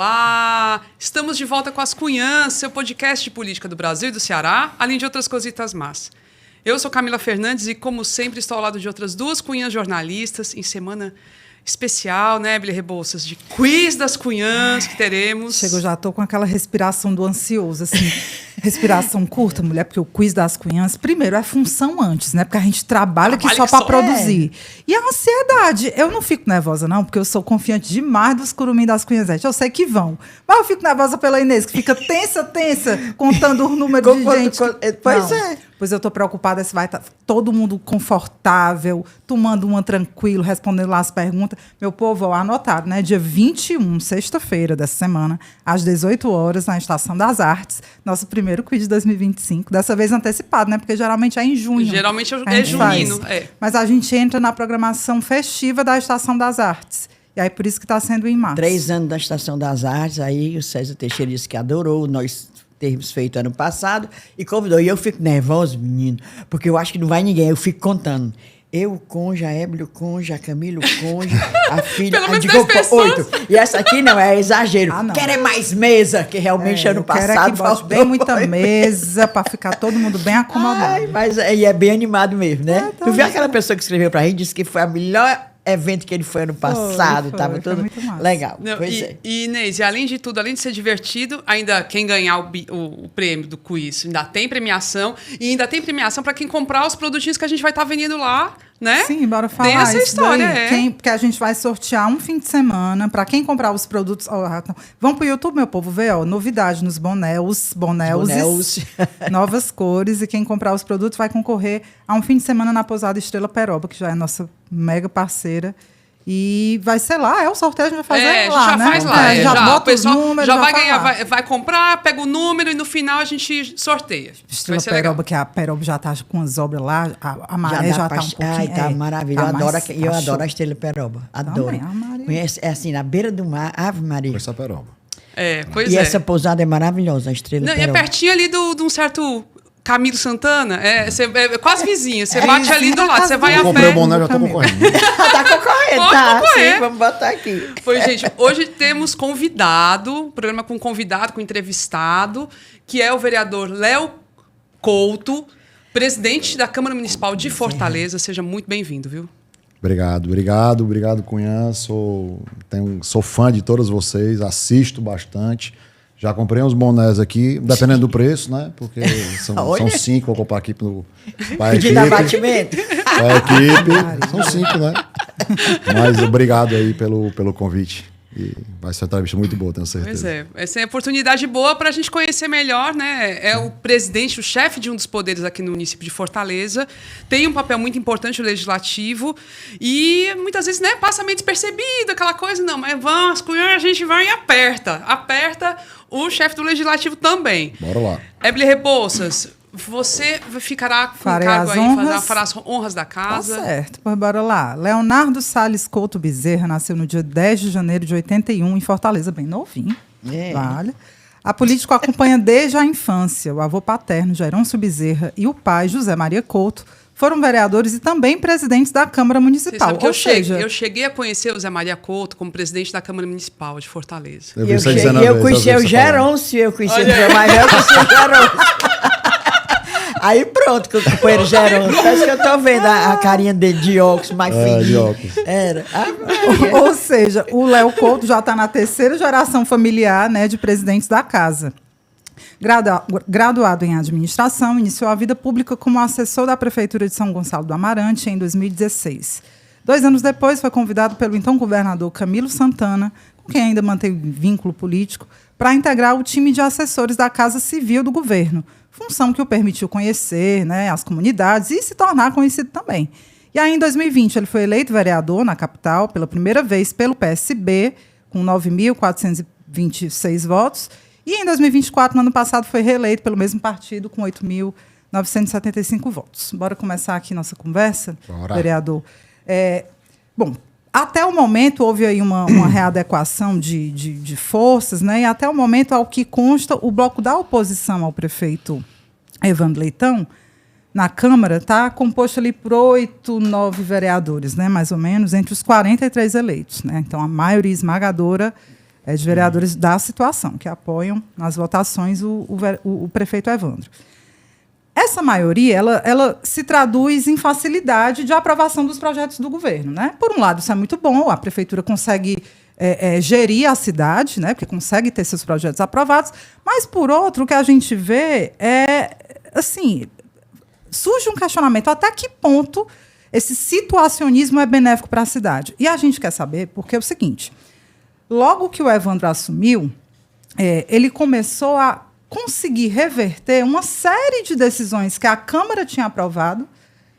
Olá! Estamos de volta com As Cunhãs, seu podcast de política do Brasil e do Ceará, além de outras cositas más. Eu sou Camila Fernandes e, como sempre, estou ao lado de outras duas cunhãs jornalistas em semana especial, né, Beli Rebouças, de quiz das cunhãs que teremos. Chegou, já estou com aquela respiração do ansioso, assim, respiração curta, mulher, porque o quiz das cunhãs, primeiro, é função antes, né, porque a gente trabalha aqui só para produzir. E a ansiedade, eu não fico nervosa não, porque eu sou confiante demais dos curumim das cunhãs, eu sei que vão, mas eu fico nervosa pela Inês, que fica tensa, contando o número de gente. Pois é. Pois eu estou preocupada se vai estar todo mundo confortável, tomando uma tranquilo, respondendo lá as perguntas. Meu povo, ó, anotado, né? Dia 21, sexta-feira dessa semana, às 18 horas, na Estação das Artes, nosso primeiro quiz de 2025. Dessa vez antecipado, né? Porque geralmente é em junho. Geralmente é junino. É. Mas a gente entra na programação festiva da Estação das Artes. E aí, por isso que está sendo em março. 3 anos da Estação das Artes, aí o César Teixeira disse que adorou, nós termos feito ano passado, e convidou. E eu fico nervosa, menino, porque eu acho que não vai ninguém, eu fico contando. Eu, o Conja, a Ébelio, o Conja, a Camila, o Conja, a filha, Pelo menos digo, 10 pessoas. 8. E essa aqui não, é exagero. Não. Quero é mais mesa, que realmente ano passado faltou bem muita mesa para ficar todo mundo bem acomodado. Ai, mas e é bem animado mesmo, né? Tu viu aquela pessoa que escreveu pra gente, disse que foi a melhor evento que ele foi ano passado, estava tudo legal. Não, pois é. E Inês, e além de tudo, além de ser divertido, ainda quem ganhar o prêmio do quiz, ainda tem premiação, e ainda tem premiação para quem comprar os produtinhos que a gente vai estar vendendo lá, né? Sim, bora falar. Tem essa história, porque a gente vai sortear um fim de semana para quem comprar os produtos. Vão pro YouTube, meu povo, ver, ó, novidade nos bonés, novas cores, e quem comprar os produtos vai concorrer a um fim de semana na Pousada Estrela Peroba, que já é nossa mega parceira. E vai ser lá, o sorteio a gente vai fazer lá, já né? faz lá. Já bota os números, já vai ganhar, vai comprar, pega o número e no final a gente sorteia. Estrela Peroba, que a Peroba já tá com as obras lá, a maré já tá um pouquinho... Ai, tá maravilhoso, eu adoro a Estrela Peroba, adoro. Também, conhece, é assim, na beira do mar, Ave Maria. Essa Peroba. Pois e essa pousada é maravilhosa, a Estrela Peroba. E é pertinho ali de um certo... Camilo Santana, é quase vizinho. Você bate ali do lado, você vai a pé. Comprei o boné, já tô concorrendo. Tá concorrendo, Pode tá? concorrer. Sim, vamos botar aqui. Pois, gente, hoje temos convidado, programa com convidado, com entrevistado, que é o vereador Léo Couto, presidente da Câmara Municipal de Fortaleza. Seja muito bem-vindo, viu? Obrigado, Cunhã. Sou fã de todas vocês, assisto bastante. Já comprei uns bonés aqui, dependendo do preço, né? Porque são 5, vou comprar aqui para a equipe. Abatimento. Para a equipe, são 5, né? Mas obrigado aí pelo convite. E vai ser uma entrevista muito boa, tenho certeza. Pois é, essa é uma oportunidade boa para a gente conhecer melhor, né? É o presidente, o chefe de um dos poderes aqui no município de Fortaleza, tem um papel muito importante, o legislativo, e muitas vezes, né, passa meio despercebido, aquela coisa, não, mas vamos, a gente vai e aperta o chefe do legislativo também. Bora lá. Ébeli Rebouças, você ficará com o cargo aí, fará as honras da casa. Tá certo, pois bora lá. Leonardo Salles Couto Bezerra nasceu no dia 10 de janeiro de 81 em Fortaleza, bem novinho. Vale. A política o acompanha desde a infância. O avô paterno, Gerôncio Bezerra, e o pai, José Maria Couto, foram vereadores e também presidentes da Câmara Municipal. Eu cheguei a conhecer o Zé Maria Couto como presidente da Câmara Municipal de Fortaleza. Eu conheci o Gerôncio, eu conheci o Zé Maria, eu conheci o Gerôncio. Aí pronto, que o companheiro Gerôncio. Parece que eu tô vendo a carinha dele de óculos, mais fininho. De óculos. Era. Ou seja, o Léo Couto já está na terceira geração familiar, né, de presidentes da casa. Graduado em administração, iniciou a vida pública como assessor da Prefeitura de São Gonçalo do Amarante em 2016. 2 anos depois, foi convidado pelo então governador Camilo Santana, com quem ainda mantém vínculo político, para integrar o time de assessores da Casa Civil do governo, função que o permitiu conhecer, né, as comunidades e se tornar conhecido também. E aí, em 2020, ele foi eleito vereador na capital pela primeira vez pelo PSB, com 9.426 votos, e em 2024, no ano passado, foi reeleito pelo mesmo partido com 8.975 votos. Bora começar aqui nossa conversa, vereador. Bom, até o momento houve aí uma readequação de forças, né? E até o momento, ao que consta, o bloco da oposição ao prefeito Evandro Leitão, na Câmara, está composto ali por 8, 9 vereadores, né? Mais ou menos, entre os 43 eleitos, né? Então, a maioria esmagadora de vereadores da situação, que apoiam nas votações o prefeito Evandro. Essa maioria, ela se traduz em facilidade de aprovação dos projetos do governo, né? Por um lado, isso é muito bom, a prefeitura consegue gerir a cidade, né? Porque consegue ter seus projetos aprovados, mas, por outro, o que a gente vê assim, surge um questionamento até que ponto esse situacionismo é benéfico para a cidade. E a gente quer saber, porque é o seguinte, logo que o Evandro assumiu, ele começou a conseguir reverter uma série de decisões que a Câmara tinha aprovado,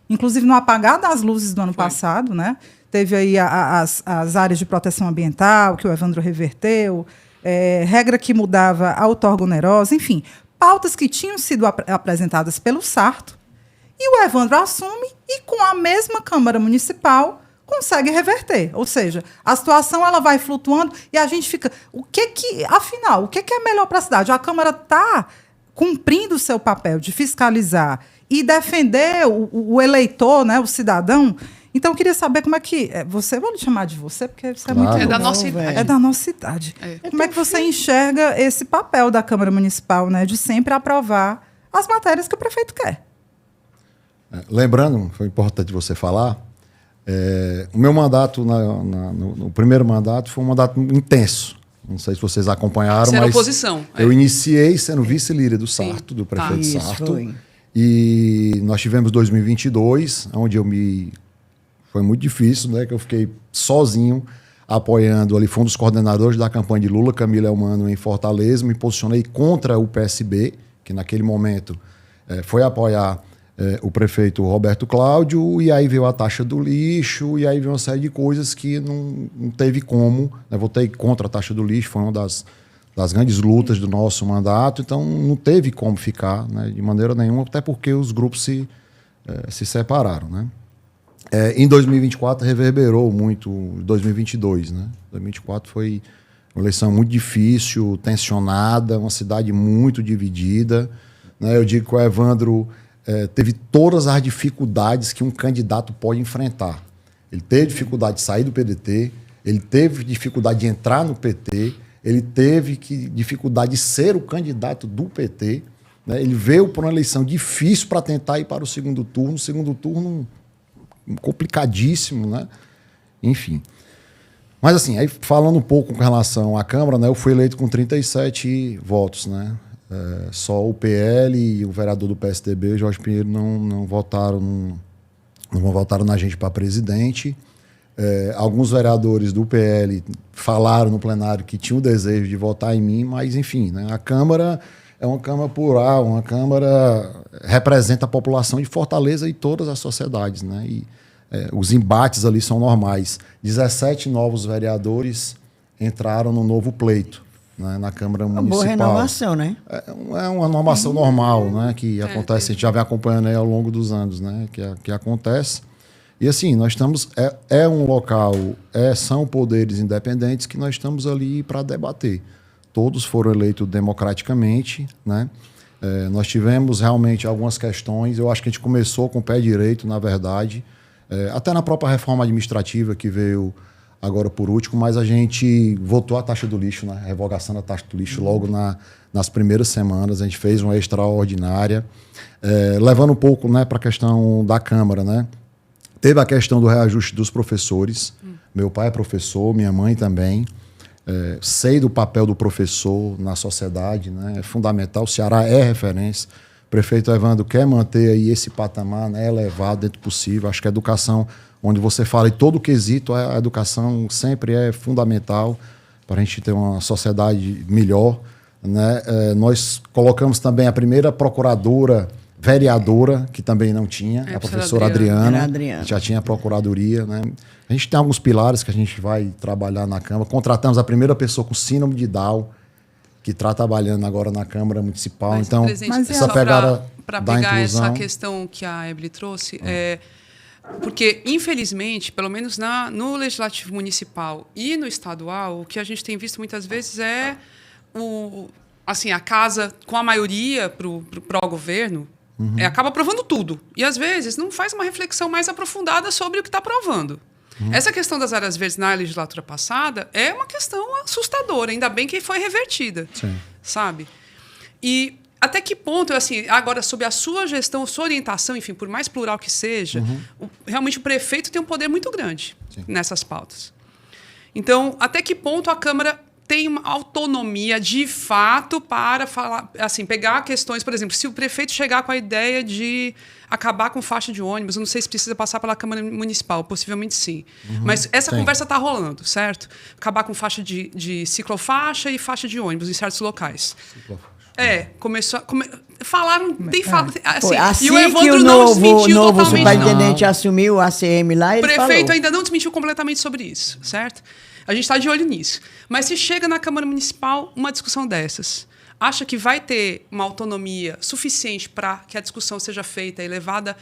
inclusive no apagar das luzes do ano passado, né? Teve aí as áreas de proteção ambiental, que o Evandro reverteu, regra que mudava a outorga onerosa, enfim, pautas que tinham sido apresentadas pelo Sarto, e o Evandro assume e, com a mesma Câmara Municipal, consegue reverter. Ou seja, a situação ela vai flutuando e a gente fica... Afinal, o que é melhor para a cidade? A Câmara está cumprindo o seu papel de fiscalizar e defender o eleitor, né, o cidadão. Então, eu queria saber como é que... Você, vou lhe chamar de você, porque você é muito... É da nossa idade. É da nossa idade. Como é que você enxerga esse papel da Câmara Municipal, né, de sempre aprovar as matérias que o prefeito quer? Lembrando, foi importante você falar, o meu mandato, no primeiro mandato, foi um mandato intenso. Não sei se vocês acompanharam, Você era mas oposição. Eu iniciei sendo vice-líder do Sarto, do prefeito Sarto. Foi. E nós tivemos 2022, onde foi muito difícil, né? Que eu fiquei sozinho apoiando ali, fui um dos coordenadores da campanha de Lula, Camilo Elmano, em Fortaleza. Me posicionei contra o PSB, que naquele momento foi apoiar o prefeito Roberto Cláudio, e aí veio a taxa do lixo, e aí veio uma série de coisas que não teve como. Eu votei contra a taxa do lixo, foi uma das grandes lutas do nosso mandato, então não teve como ficar, né, de maneira nenhuma, até porque os grupos se separaram, né? Em 2024 reverberou muito 2022, né? 2024 foi uma eleição muito difícil, tensionada, uma cidade muito dividida, né? Eu digo que o Evandro teve todas as dificuldades que um candidato pode enfrentar. Ele teve dificuldade de sair do PDT, ele teve dificuldade de entrar no PT, ele teve dificuldade de ser o candidato do PT, né? Ele veio para uma eleição difícil para tentar ir para o segundo turno complicadíssimo, né? Enfim. Mas assim, aí falando um pouco com relação à Câmara, né, eu fui eleito com 37 votos, né? Só o PL e o vereador do PSDB, Jorge Pinheiro, não votaram na gente para presidente. Alguns vereadores do PL falaram no plenário que tinham o desejo de votar em mim, mas enfim, né, a Câmara é uma Câmara plural, uma Câmara representa a população de Fortaleza e todas as sociedades, né? E os embates ali são normais. 17 novos vereadores entraram no novo pleito, né, na Câmara Municipal. Uma boa renovação, né? É uma renovação normal, né, que acontece, a gente já vem acompanhando aí ao longo dos anos, né, que acontece. E assim, nós estamos... um local, são poderes independentes que nós estamos ali para debater. Todos foram eleitos democraticamente, né? Nós tivemos realmente algumas questões. Eu acho que a gente começou com o pé direito, na verdade. Até na própria reforma administrativa que veio agora por último, mas a gente votou a taxa do lixo, né? A revogação da taxa do lixo logo nas primeiras semanas. A gente fez uma extraordinária. Levando um pouco, né, para a questão da Câmara, né? Teve a questão do reajuste dos professores. Meu pai é professor, minha mãe também. Sei do papel do professor na sociedade, né? É fundamental. O Ceará é referência. O prefeito Evandro quer manter aí esse patamar, né, elevado dentro do possível. Acho que a educação, onde você fala em todo quesito, a educação sempre é fundamental para a gente ter uma sociedade melhor, né? Nós colocamos também a primeira procuradora vereadora, que também não tinha, a professora Adriana. Já tinha a procuradoria, né? A gente tem alguns pilares que a gente vai trabalhar na Câmara. Contratamos a primeira pessoa com síndrome de Down, que está trabalhando agora na Câmara Municipal. Mas, então, essa pegada para da pegar inclusão, essa questão que a Ebli trouxe, porque, infelizmente, pelo menos no Legislativo Municipal e no Estadual, o que a gente tem visto muitas vezes é a casa com a maioria para o pró-governo, acaba aprovando tudo. E, às vezes, não faz uma reflexão mais aprofundada sobre o que está aprovando. Essa questão das áreas verdes na legislatura passada é uma questão assustadora, ainda bem que foi revertida, sabe? E até que ponto, assim, agora, sob a sua gestão, sua orientação, enfim, por mais plural que seja, realmente o prefeito tem um poder muito grande nessas pautas. Então, até que ponto a Câmara tem uma autonomia de fato para falar, assim, pegar questões, por exemplo, se o prefeito chegar com a ideia de acabar com faixa de ônibus, eu não sei se precisa passar pela Câmara Municipal, possivelmente sim. Mas essa conversa está rolando, certo? Acabar com faixa de ciclofaixa e faixa de ônibus em certos locais. Começou a... Falaram, tem falado. Assim e o Evandro que o não desmentiu novo totalmente. superintendente assumiu o ACM lá, ele O prefeito falou. ainda não desmentiu completamente sobre isso, certo? A gente está de olho nisso. Mas se chega na Câmara Municipal uma discussão dessas, acha que vai ter uma autonomia suficiente para que a discussão seja feita e levada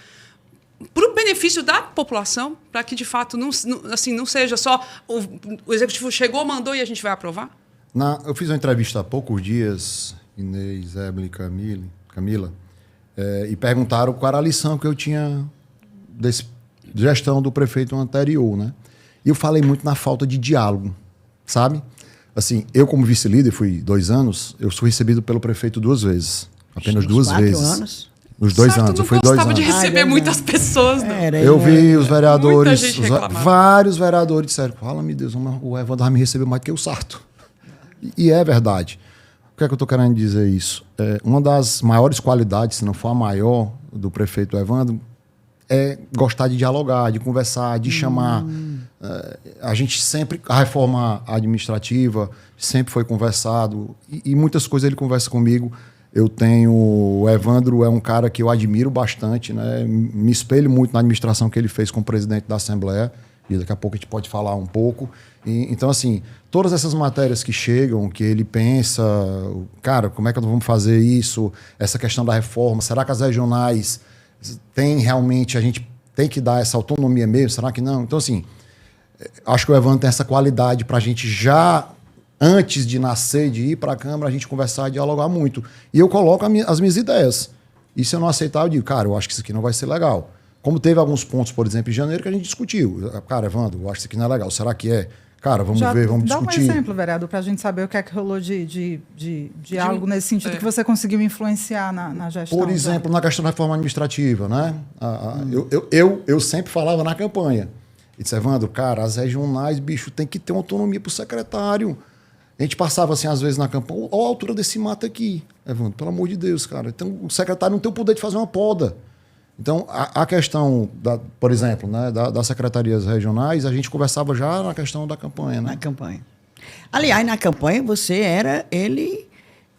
para o benefício da população, para que, de fato, não seja só o Executivo chegou, mandou e a gente vai aprovar? Eu fiz uma entrevista há poucos dias, Inês, Evelyn e Camila, e perguntaram qual era a lição que eu tinha dessa gestão do prefeito anterior, né? E eu falei muito na falta de diálogo, sabe? Assim, eu como vice-líder, fui 2 anos, eu fui recebido pelo prefeito 2 vezes. Apenas 2 vezes. 4 anos? Nos 2 anos, eu fui 2 anos. Não gostava de receber muitas pessoas, não. Eu vi os vereadores, vários vereadores disseram, fala-me Deus, o Evandro vai me receber mais do que o Sarto. E é verdade. O que é que eu estou querendo dizer isso? Uma das maiores qualidades, se não for a maior, do prefeito Evandro, é gostar de dialogar, de conversar, de chamar. A gente sempre, a reforma administrativa sempre foi conversado e muitas coisas ele conversa comigo. O Evandro é um cara que eu admiro bastante, né? Me espelho muito na administração que ele fez como presidente da Assembleia e daqui a pouco a gente pode falar um pouco. Então, assim, todas essas matérias que chegam, que ele pensa, cara, como é que nós vamos fazer isso? Essa questão da reforma, será que as regionais a gente tem que dar essa autonomia mesmo? Será que não? Então, assim, acho que o Evandro tem essa qualidade para a gente já, antes de nascer, de ir para a Câmara, a gente conversar e dialogar muito. E eu coloco as minhas ideias. E se eu não aceitar, eu digo, cara, eu acho que isso aqui não vai ser legal. Como teve alguns pontos, por exemplo, em janeiro, que a gente discutiu. Cara, Evandro, eu acho que isso aqui não é legal. Será que é? Cara, vamos ver, vamos discutir. Dá um exemplo, vereador, para a gente saber o que é que rolou de diálogo nesse sentido que você conseguiu influenciar na gestão. Por exemplo, na questão da reforma administrativa, né? Eu sempre falava na campanha. E disse, Evandro, cara, as regionais, bicho, tem que ter uma autonomia para o secretário. A gente passava assim, às vezes, na campanha, olha a altura desse mato aqui. Evandro, pelo amor de Deus, cara. Então, o secretário não tem o poder de fazer uma poda. Então, a questão, por exemplo, né, das secretarias regionais, a gente conversava já na questão da campanha. Né? Na campanha. Aliás, na campanha você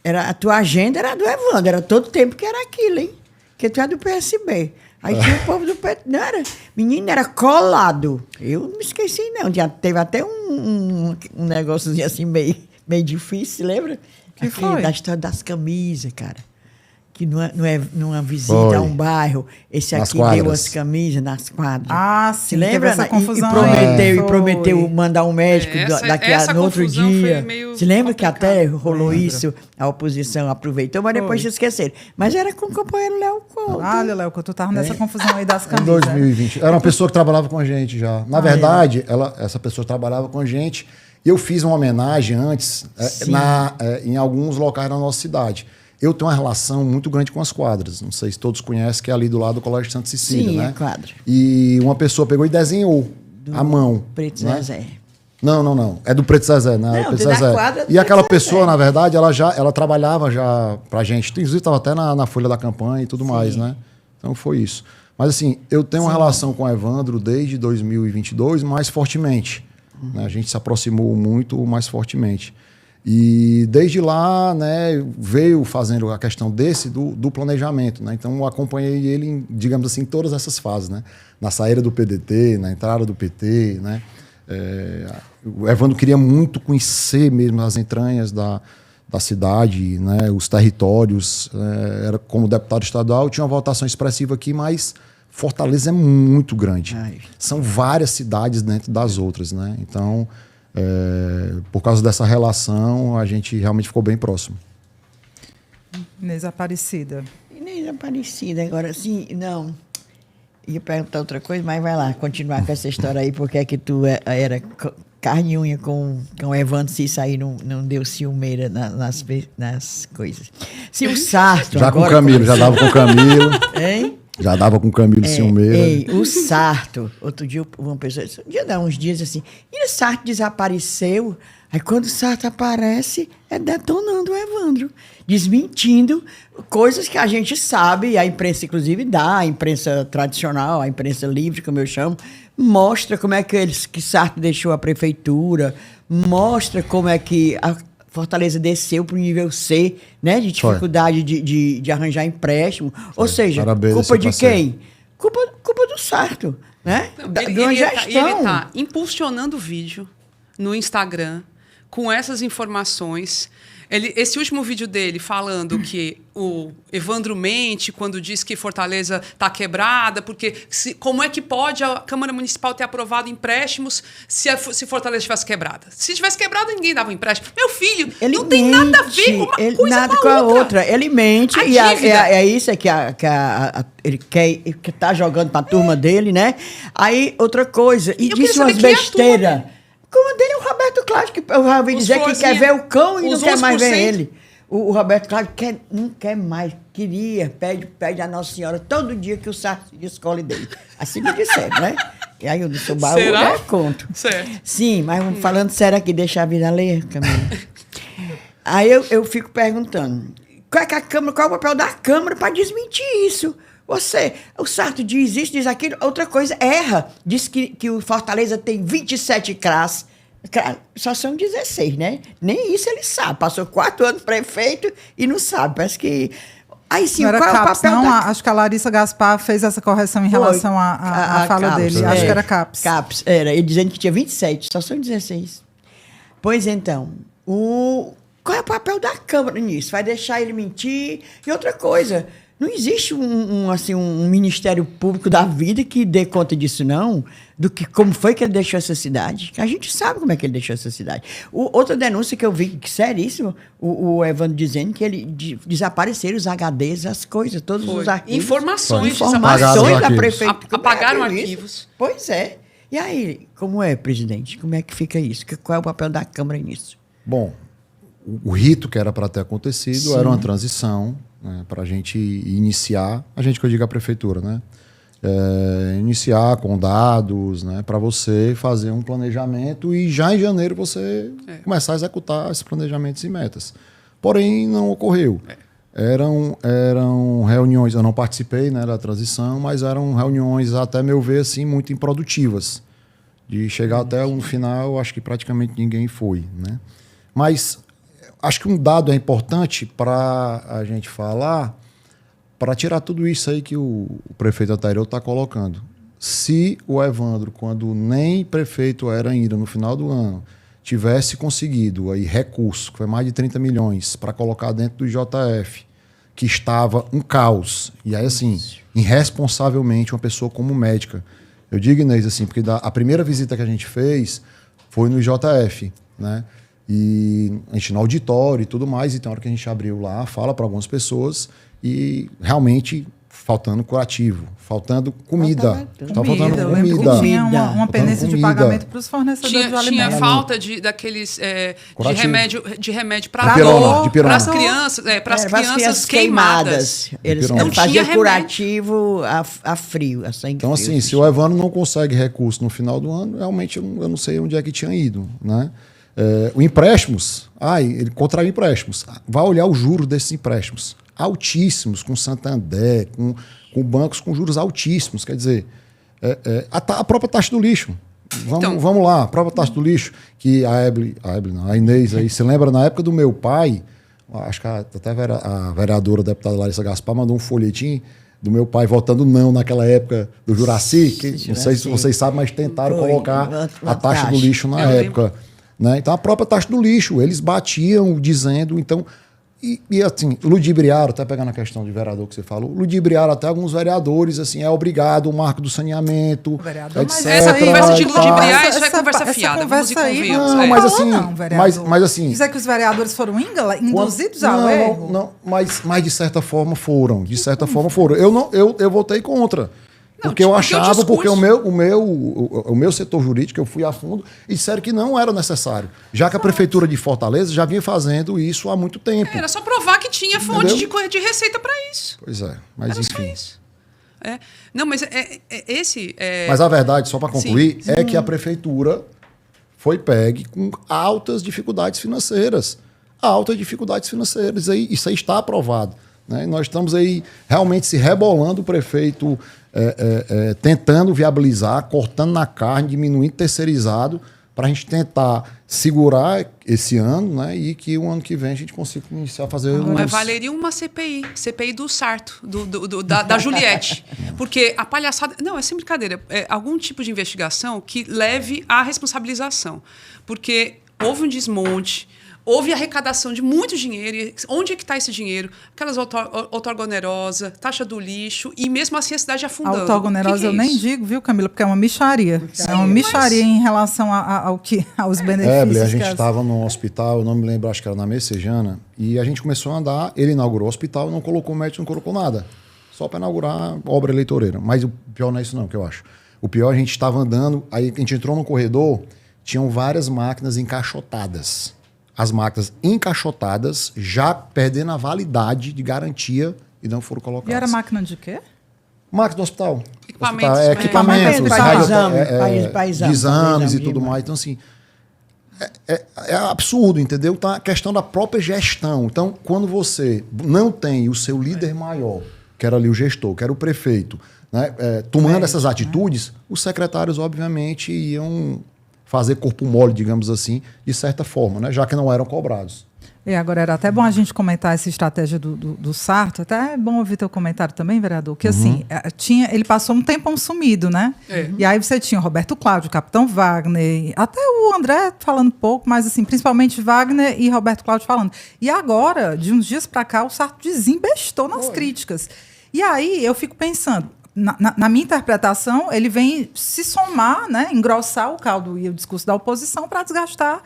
a tua agenda era do Evandro, era todo tempo que era aquilo, hein? Porque tu é do PSB. Aí tinha o povo do PSB, não era? Menino, era colado. Eu não me esqueci, não. Já teve até um negóciozinho assim meio difícil, lembra? Que foi? Da história das camisas, cara. Que numa visita a um bairro, esse aqui deu as camisas nas quadras. Ah, sim. Se lembra? Essa confusão E prometeu mandar um médico no outro dia. Se lembra que até rolou isso, a oposição aproveitou, mas depois esqueceram. Mas era com o companheiro Léo Couto. Ah, Léo Couto, tu estava nessa confusão aí das camisas. Em 2020. Era uma pessoa que trabalhava com a gente já. Na verdade, essa pessoa trabalhava com a gente e eu fiz uma homenagem antes em alguns locais da nossa cidade. Eu tenho uma relação muito grande com as quadras. Não sei se todos conhecem, que é ali do lado do Colégio Santa Cecília, sim, né? É quadra. E uma pessoa pegou e desenhou à mão. Preto né? Zezé. Não. É do Preto Zezé, né? Não, Preto da Zezé. quadra do E aquela Preto pessoa, Zezé. na verdade, ela trabalhava já pra gente. Inclusive, estava até na folha da campanha e tudo mais, né? Então, foi isso. Mas, assim, eu tenho uma relação com o Evandro desde 2022 mais fortemente. Né? A gente se aproximou muito mais fortemente. E desde lá, né, veio fazendo a questão do planejamento, né? Então eu acompanhei ele em, digamos assim, todas essas fases, né? Na saída do PDT, na entrada do PT, né? O Evandro queria muito conhecer mesmo as entranhas da cidade, né? Os territórios. Era como deputado estadual, tinha uma votação expressiva aqui, mas Fortaleza é muito grande. São várias cidades dentro das outras, né? Então por causa dessa relação, a gente realmente ficou bem próximo. Inês Aparecida. Inês Aparecida, agora sim, não. ia perguntar outra coisa, mas vai lá, continuar com essa história aí, porque é que tu era carne e unha com o Evandro, se isso aí não deu ciumeira nas coisas. Se o Sarto... Já agora, com o Camilo, já dava com o Camilo. Hein? Já dava com o Camilo ciumeira. Ei, o Sarto, outro dia uma pessoa, um dia dá uns dias assim, e o Sarto desapareceu, aí quando o Sarto aparece, é detonando o Evandro, desmentindo coisas que a gente sabe, a imprensa inclusive dá, a imprensa tradicional, a imprensa livre, como eu chamo, mostra como é que Sarto deixou a prefeitura, mostra como é que a Fortaleza desceu para o nível C, né, de dificuldade de arranjar empréstimo. Ou seja, parabéns, culpa de quem? Culpa do Sarto, né? Ele está impulsionando o vídeo no Instagram com essas informações. Esse último vídeo dele falando que o Evandro mente quando diz que Fortaleza está quebrada, porque como é que pode a Câmara Municipal ter aprovado empréstimos se Fortaleza estivesse quebrada? Se tivesse quebrada, ninguém dava empréstimo. Meu filho, ele não tem nada a ver com uma coisa nada com a outra. Ele mente e é isso que ele quer, que tá jogando para a turma dele, né? Aí, outra coisa, e disse umas besteiras. Como dele é o Roberto Cláudio, que eu já ouvi dizer que quer ver o cão e não quer mais ver ele. O Roberto Cláudio não quer mais, pede a Nossa Senhora todo dia que o Sarto se escolhe dele. Assim me disseram, né? E aí eu disse, o baú é conto. Certo. Sim, mas falando sério aqui, deixa a vida ler, Camila. Aí eu fico perguntando, qual é o papel da Câmara para desmentir isso? O Sarto diz isso, diz aquilo, outra coisa, erra. Diz que o Fortaleza tem 27 CRAS. Só são 16, né? Nem isso ele sabe. Passou 4 anos prefeito e não sabe. Parece que... Aí sim, não qual era é o CAPS, papel não? da... Acho que a Larissa Gaspar fez essa correção em relação à fala CAPS, dele. Acho que era CAPS. CAPS, era. Ele dizendo que tinha 27, só são 16. Pois então, qual é o papel da Câmara nisso? Vai deixar ele mentir? E outra coisa... Não existe um Ministério Público da vida que dê conta disso, não, como foi que ele deixou essa cidade. A gente sabe como é que ele deixou essa cidade. Outra denúncia que eu vi, que seríssimo, o Evandro dizendo que ele desapareceram os HDs, as coisas, todos os arquivos. Informações da prefeitura. Apagaram arquivos. Pois é. E aí, como é, presidente? Como é que fica isso? Qual é o papel da Câmara nisso? Bom, o rito que era para ter acontecido era uma transição, né, para a gente iniciar, que eu digo a prefeitura, né? Iniciar com dados, né, para você fazer um planejamento e já em janeiro você começar a executar esses planejamentos e metas. Porém, não ocorreu. Eram reuniões, eu não participei, né, da transição, mas eram reuniões, até meu ver, assim, muito improdutivas. De chegar até no final, acho que praticamente ninguém foi, né? Mas acho que um dado é importante para a gente falar, para tirar tudo isso aí que o prefeito anterior está colocando. Se o Evandro, quando nem prefeito era ainda, no final do ano, tivesse conseguido aí recurso, que foi mais de 30 milhões, para colocar dentro do JF, que estava um caos, e aí assim, irresponsavelmente, uma pessoa como médica. Eu digo, Inês, assim, porque a primeira visita que a gente fez foi no JF, né? E a gente no auditório e tudo mais, e tem hora que a gente abriu lá, fala para algumas pessoas e realmente faltando curativo, faltando comida. Estava faltando comida. Tinha uma pendência de pagamento para os fornecedores de alimentos. Tinha falta daqueles de remédio para dor, para as crianças queimadas. Eles não faziam curativo a frio, a sangue então, frio. assim, se o Evandro não consegue recurso no final do ano, realmente eu não sei onde é que tinha ido, né? O empréstimos, ele contraiu empréstimos. Vai olhar o juro desses empréstimos. Altíssimos, com Santander, com bancos com juros altíssimos. Quer dizer, a própria taxa do lixo. Vamos lá, a própria taxa do lixo, que a Inês aí, se lembra, na época do meu pai, acho que até a vereadora, a deputada Larissa Gaspar, mandou um folhetim do meu pai votando não naquela época do Juraci, que não sei se vocês sabem, mas tentaram colocar a taxa do lixo na época. Né? Então, a própria taxa do lixo, eles batiam dizendo, então... E assim, ludibriaram, até pegando a questão de vereador que você falou, ludibriaram até alguns vereadores, assim, é obrigado o marco do saneamento, vereador, etc. Mas essa conversa de ludibriar, isso é conversa fiada. Conversa aí, não, mas assim... Dizer que os vereadores foram induzidos ao erro? Não, mas de certa forma foram. De certa forma foram. Eu votei contra. Porque eu achava, porque o meu setor jurídico, eu fui a fundo e disseram que não era necessário. Já que a Prefeitura de Fortaleza já vinha fazendo isso há muito tempo. Era só provar que tinha fonte de receita para isso. Pois é, mas era enfim. Só isso. Não, mas esse... Mas a verdade, só para concluir, é que a Prefeitura foi pegue com altas dificuldades financeiras. Altas dificuldades financeiras. Isso aí está aprovado. Né? Nós estamos aí realmente se rebolando, o prefeito tentando viabilizar, cortando na carne, diminuindo terceirizado, para a gente tentar segurar esse ano, né? E que o ano que vem a gente consiga iniciar a fazer... Mas valeria uma CPI do Sarto, da Juliette. Porque a palhaçada... Não, é sem brincadeira. É algum tipo de investigação que leve à responsabilização. Porque houve um desmonte, houve arrecadação de muito dinheiro. E onde é que está esse dinheiro? Aquelas outorgonerosa, taxa do lixo, e mesmo assim a cidade afundando. A outorgonerosa eu nem digo, viu, Camila? Porque é uma mixaria. Sim, é uma mixaria em relação aos benefícios. A gente estava no hospital, eu não me lembro, acho que era na Messejana, e a gente começou a andar, ele inaugurou o hospital, não colocou médico, não colocou nada. Só para inaugurar obra eleitoreira. Mas o pior não é isso não, que eu acho. O pior, a gente estava andando, aí a gente entrou no corredor, tinham várias máquinas encaixotadas. As máquinas encaixotadas, já perdendo a validade de garantia e não foram colocadas. E era máquina de quê? Máquina do hospital. Equipamentos. Equipamentos para de exames e tudo mais. Então, assim, é absurdo, entendeu? Então, a questão da própria gestão. Então, quando você não tem o seu líder maior, que era ali o gestor, que era o prefeito, né, tomando essas atitudes, os secretários, obviamente, iam fazer corpo mole, digamos assim, de certa forma, né? Já que não eram cobrados. E agora era até bom a gente comentar essa estratégia do Sarto, até é bom ouvir teu comentário também, vereador, que assim, ele passou um tempão sumido, né? E aí você tinha o Roberto Cláudio, o Capitão Wagner, até o André falando pouco, mas assim, principalmente Wagner e Roberto Cláudio falando. E agora, de uns dias para cá, o Sarto desembestou nas críticas. E aí eu fico pensando, na minha interpretação, ele vem se somar, né, engrossar o caldo e o discurso da oposição para desgastar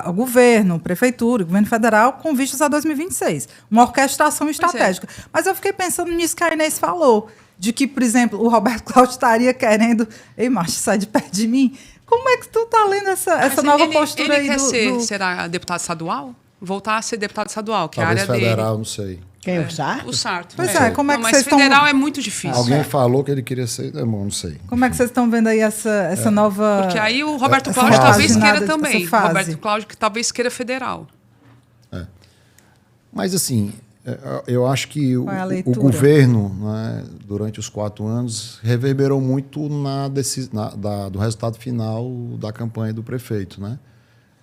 o governo, a prefeitura, o governo federal, com vistas a 2026. Uma orquestração estratégica. Mas eu fiquei pensando nisso que a Inês falou, de que, por exemplo, o Roberto Cláudio estaria querendo... Ei, macho, sai de perto de mim. Como é que tu tá lendo essa nova postura aí será deputado estadual? Voltar a ser deputado estadual, que talvez é a área federal, dele. Não sei. Quem é o Sarto? O Sarto. Pois como é que vocês estão... Mas federal é muito difícil. Alguém falou que ele queria ser... não sei. Como é que vocês estão vendo aí essa nova... Porque aí o Roberto Cláudio talvez queira também. O Roberto Cláudio que talvez queira federal. Mas assim, eu acho que o governo, né, durante os 4 anos, reverberou muito do resultado final da campanha do prefeito, né?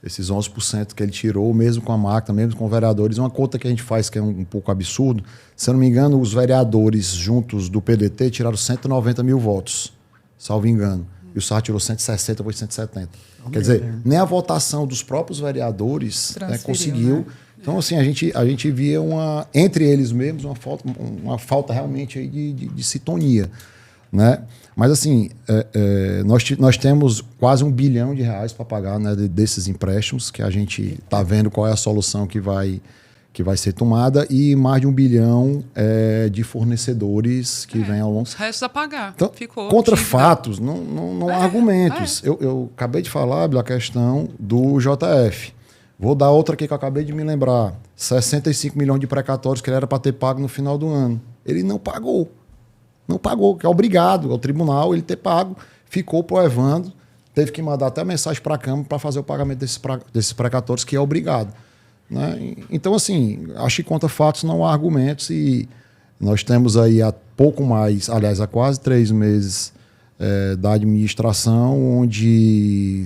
Esses 11% que ele tirou, mesmo com a máquina, mesmo com vereadores. Uma conta que a gente faz que é um pouco absurdo. Se eu não me engano, os vereadores juntos do PDT tiraram 190 mil votos, salvo engano. E o Sarto tirou 160 ou 170. Quer dizer, nem a votação dos próprios vereadores conseguiu. Né? Então, assim, a gente via entre eles mesmos uma falta realmente aí de sintonia. Né? Mas, assim, nós temos quase R$1 bilhão para pagar, né, desses empréstimos, que a gente está vendo qual é a solução que vai ser tomada, e mais de R$1 bilhão de fornecedores que vêm ao longo... Os restos a pagar. Então, contra fatos, não há argumentos. Eu acabei de falar da questão do JF. Vou dar outra aqui que eu acabei de me lembrar. 65 milhões de precatórios que ele era para ter pago no final do ano. Ele não pagou. Não pagou, que é obrigado ao tribunal ele ter pago, ficou pro Evandro, teve que mandar até mensagem para a Câmara para fazer o pagamento desses precatórios, que é obrigado. Né? Então, assim, acho que contra fatos não há argumentos, e nós temos aí há pouco mais, aliás, há quase 3 meses da administração, onde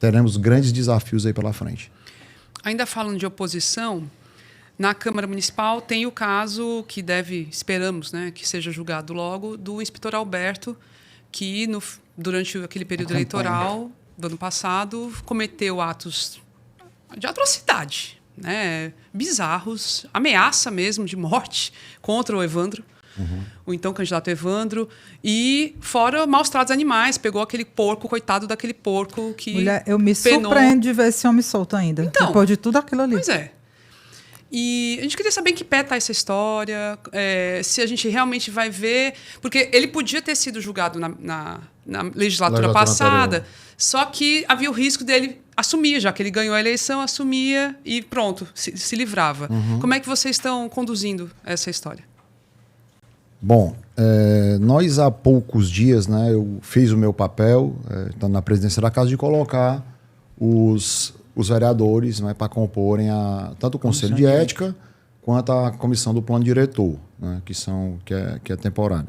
teremos grandes desafios aí pela frente. Ainda falando de oposição, na Câmara Municipal tem o caso que esperamos, né, que seja julgado logo, do inspetor Alberto, que durante aquele período eleitoral do ano passado cometeu atos de atrocidade, né, bizarros, ameaça mesmo de morte contra o Evandro, o então candidato Evandro, e fora maus tratos animais, pegou aquele porco, coitado daquele porco que Mulher, eu me surpreendo de ver esse homem solto ainda, depois de tudo aquilo ali. Pois é. E a gente queria saber em que pé está essa história, se a gente realmente vai ver... Porque ele podia ter sido julgado na legislatura passada, anterior. só que havia o risco dele assumir, já que ele ganhou a eleição, assumia e pronto, se livrava. Como é que vocês estão conduzindo essa história? Bom, nós há poucos dias, né, eu fiz o meu papel, estando na presidência da casa, de colocar os vereadores, né, para comporem tanto o Conselho de Ética quanto a comissão do plano diretor, né, que é temporária.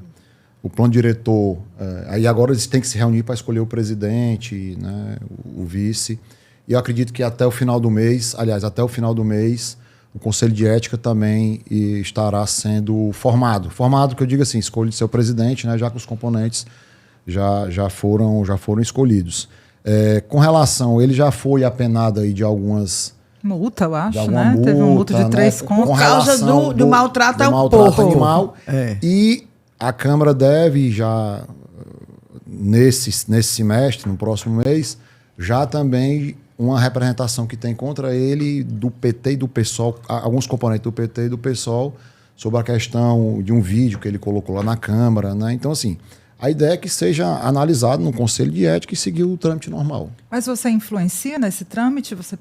O plano diretor, aí agora eles têm que se reunir para escolher o presidente, né, o vice, e eu acredito que até o final do mês, o Conselho de Ética também estará sendo formado. Formado, que eu digo assim, escolha de seu presidente, né, já que os componentes já foram escolhidos. Com relação, ele já foi apenado aí de algumas... Multa, eu acho, né? Multa, teve uma multa de 3 né? contos. Por causa do maltrato ao porco. Animal. E a Câmara deve já, nesse semestre, no próximo mês, já também uma representação que tem contra ele do PT e do PSOL, alguns componentes do PT e do PSOL, sobre a questão de um vídeo que ele colocou lá na Câmara, né? Então, assim, a ideia é que seja analisado no Conselho de Ética e seguir o trâmite normal. Mas você influencia nesse trâmite? Você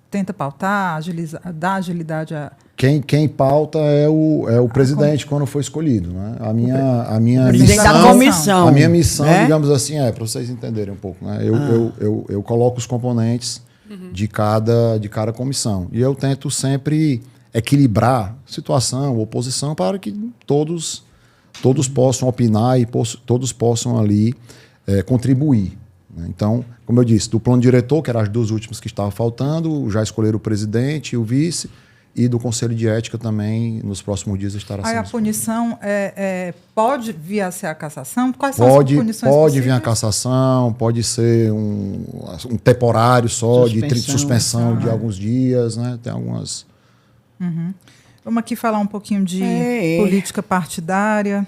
tenta pautar, dar agilidade a... Quem pauta é o presidente quando for escolhido, né? A minha Presidente da comissão. A minha missão, digamos assim, para vocês entenderem um pouco, né? Eu coloco os componentes de cada comissão. E eu tento sempre equilibrar situação, oposição, para que todos possam opinar e todos possam ali contribuir, né? Então, como eu disse, do plano diretor, que eram as 2 últimas que estavam faltando, já escolheram o presidente e o vice, e do Conselho de Ética também, nos próximos dias, estará sendo. Aí a punição pode vir a ser a cassação? Quais são as punições Pode possíveis? vir a cassação, pode ser um temporário só, de suspensão de alguns dias, né? Tem algumas... Vamos aqui falar um pouquinho de política partidária.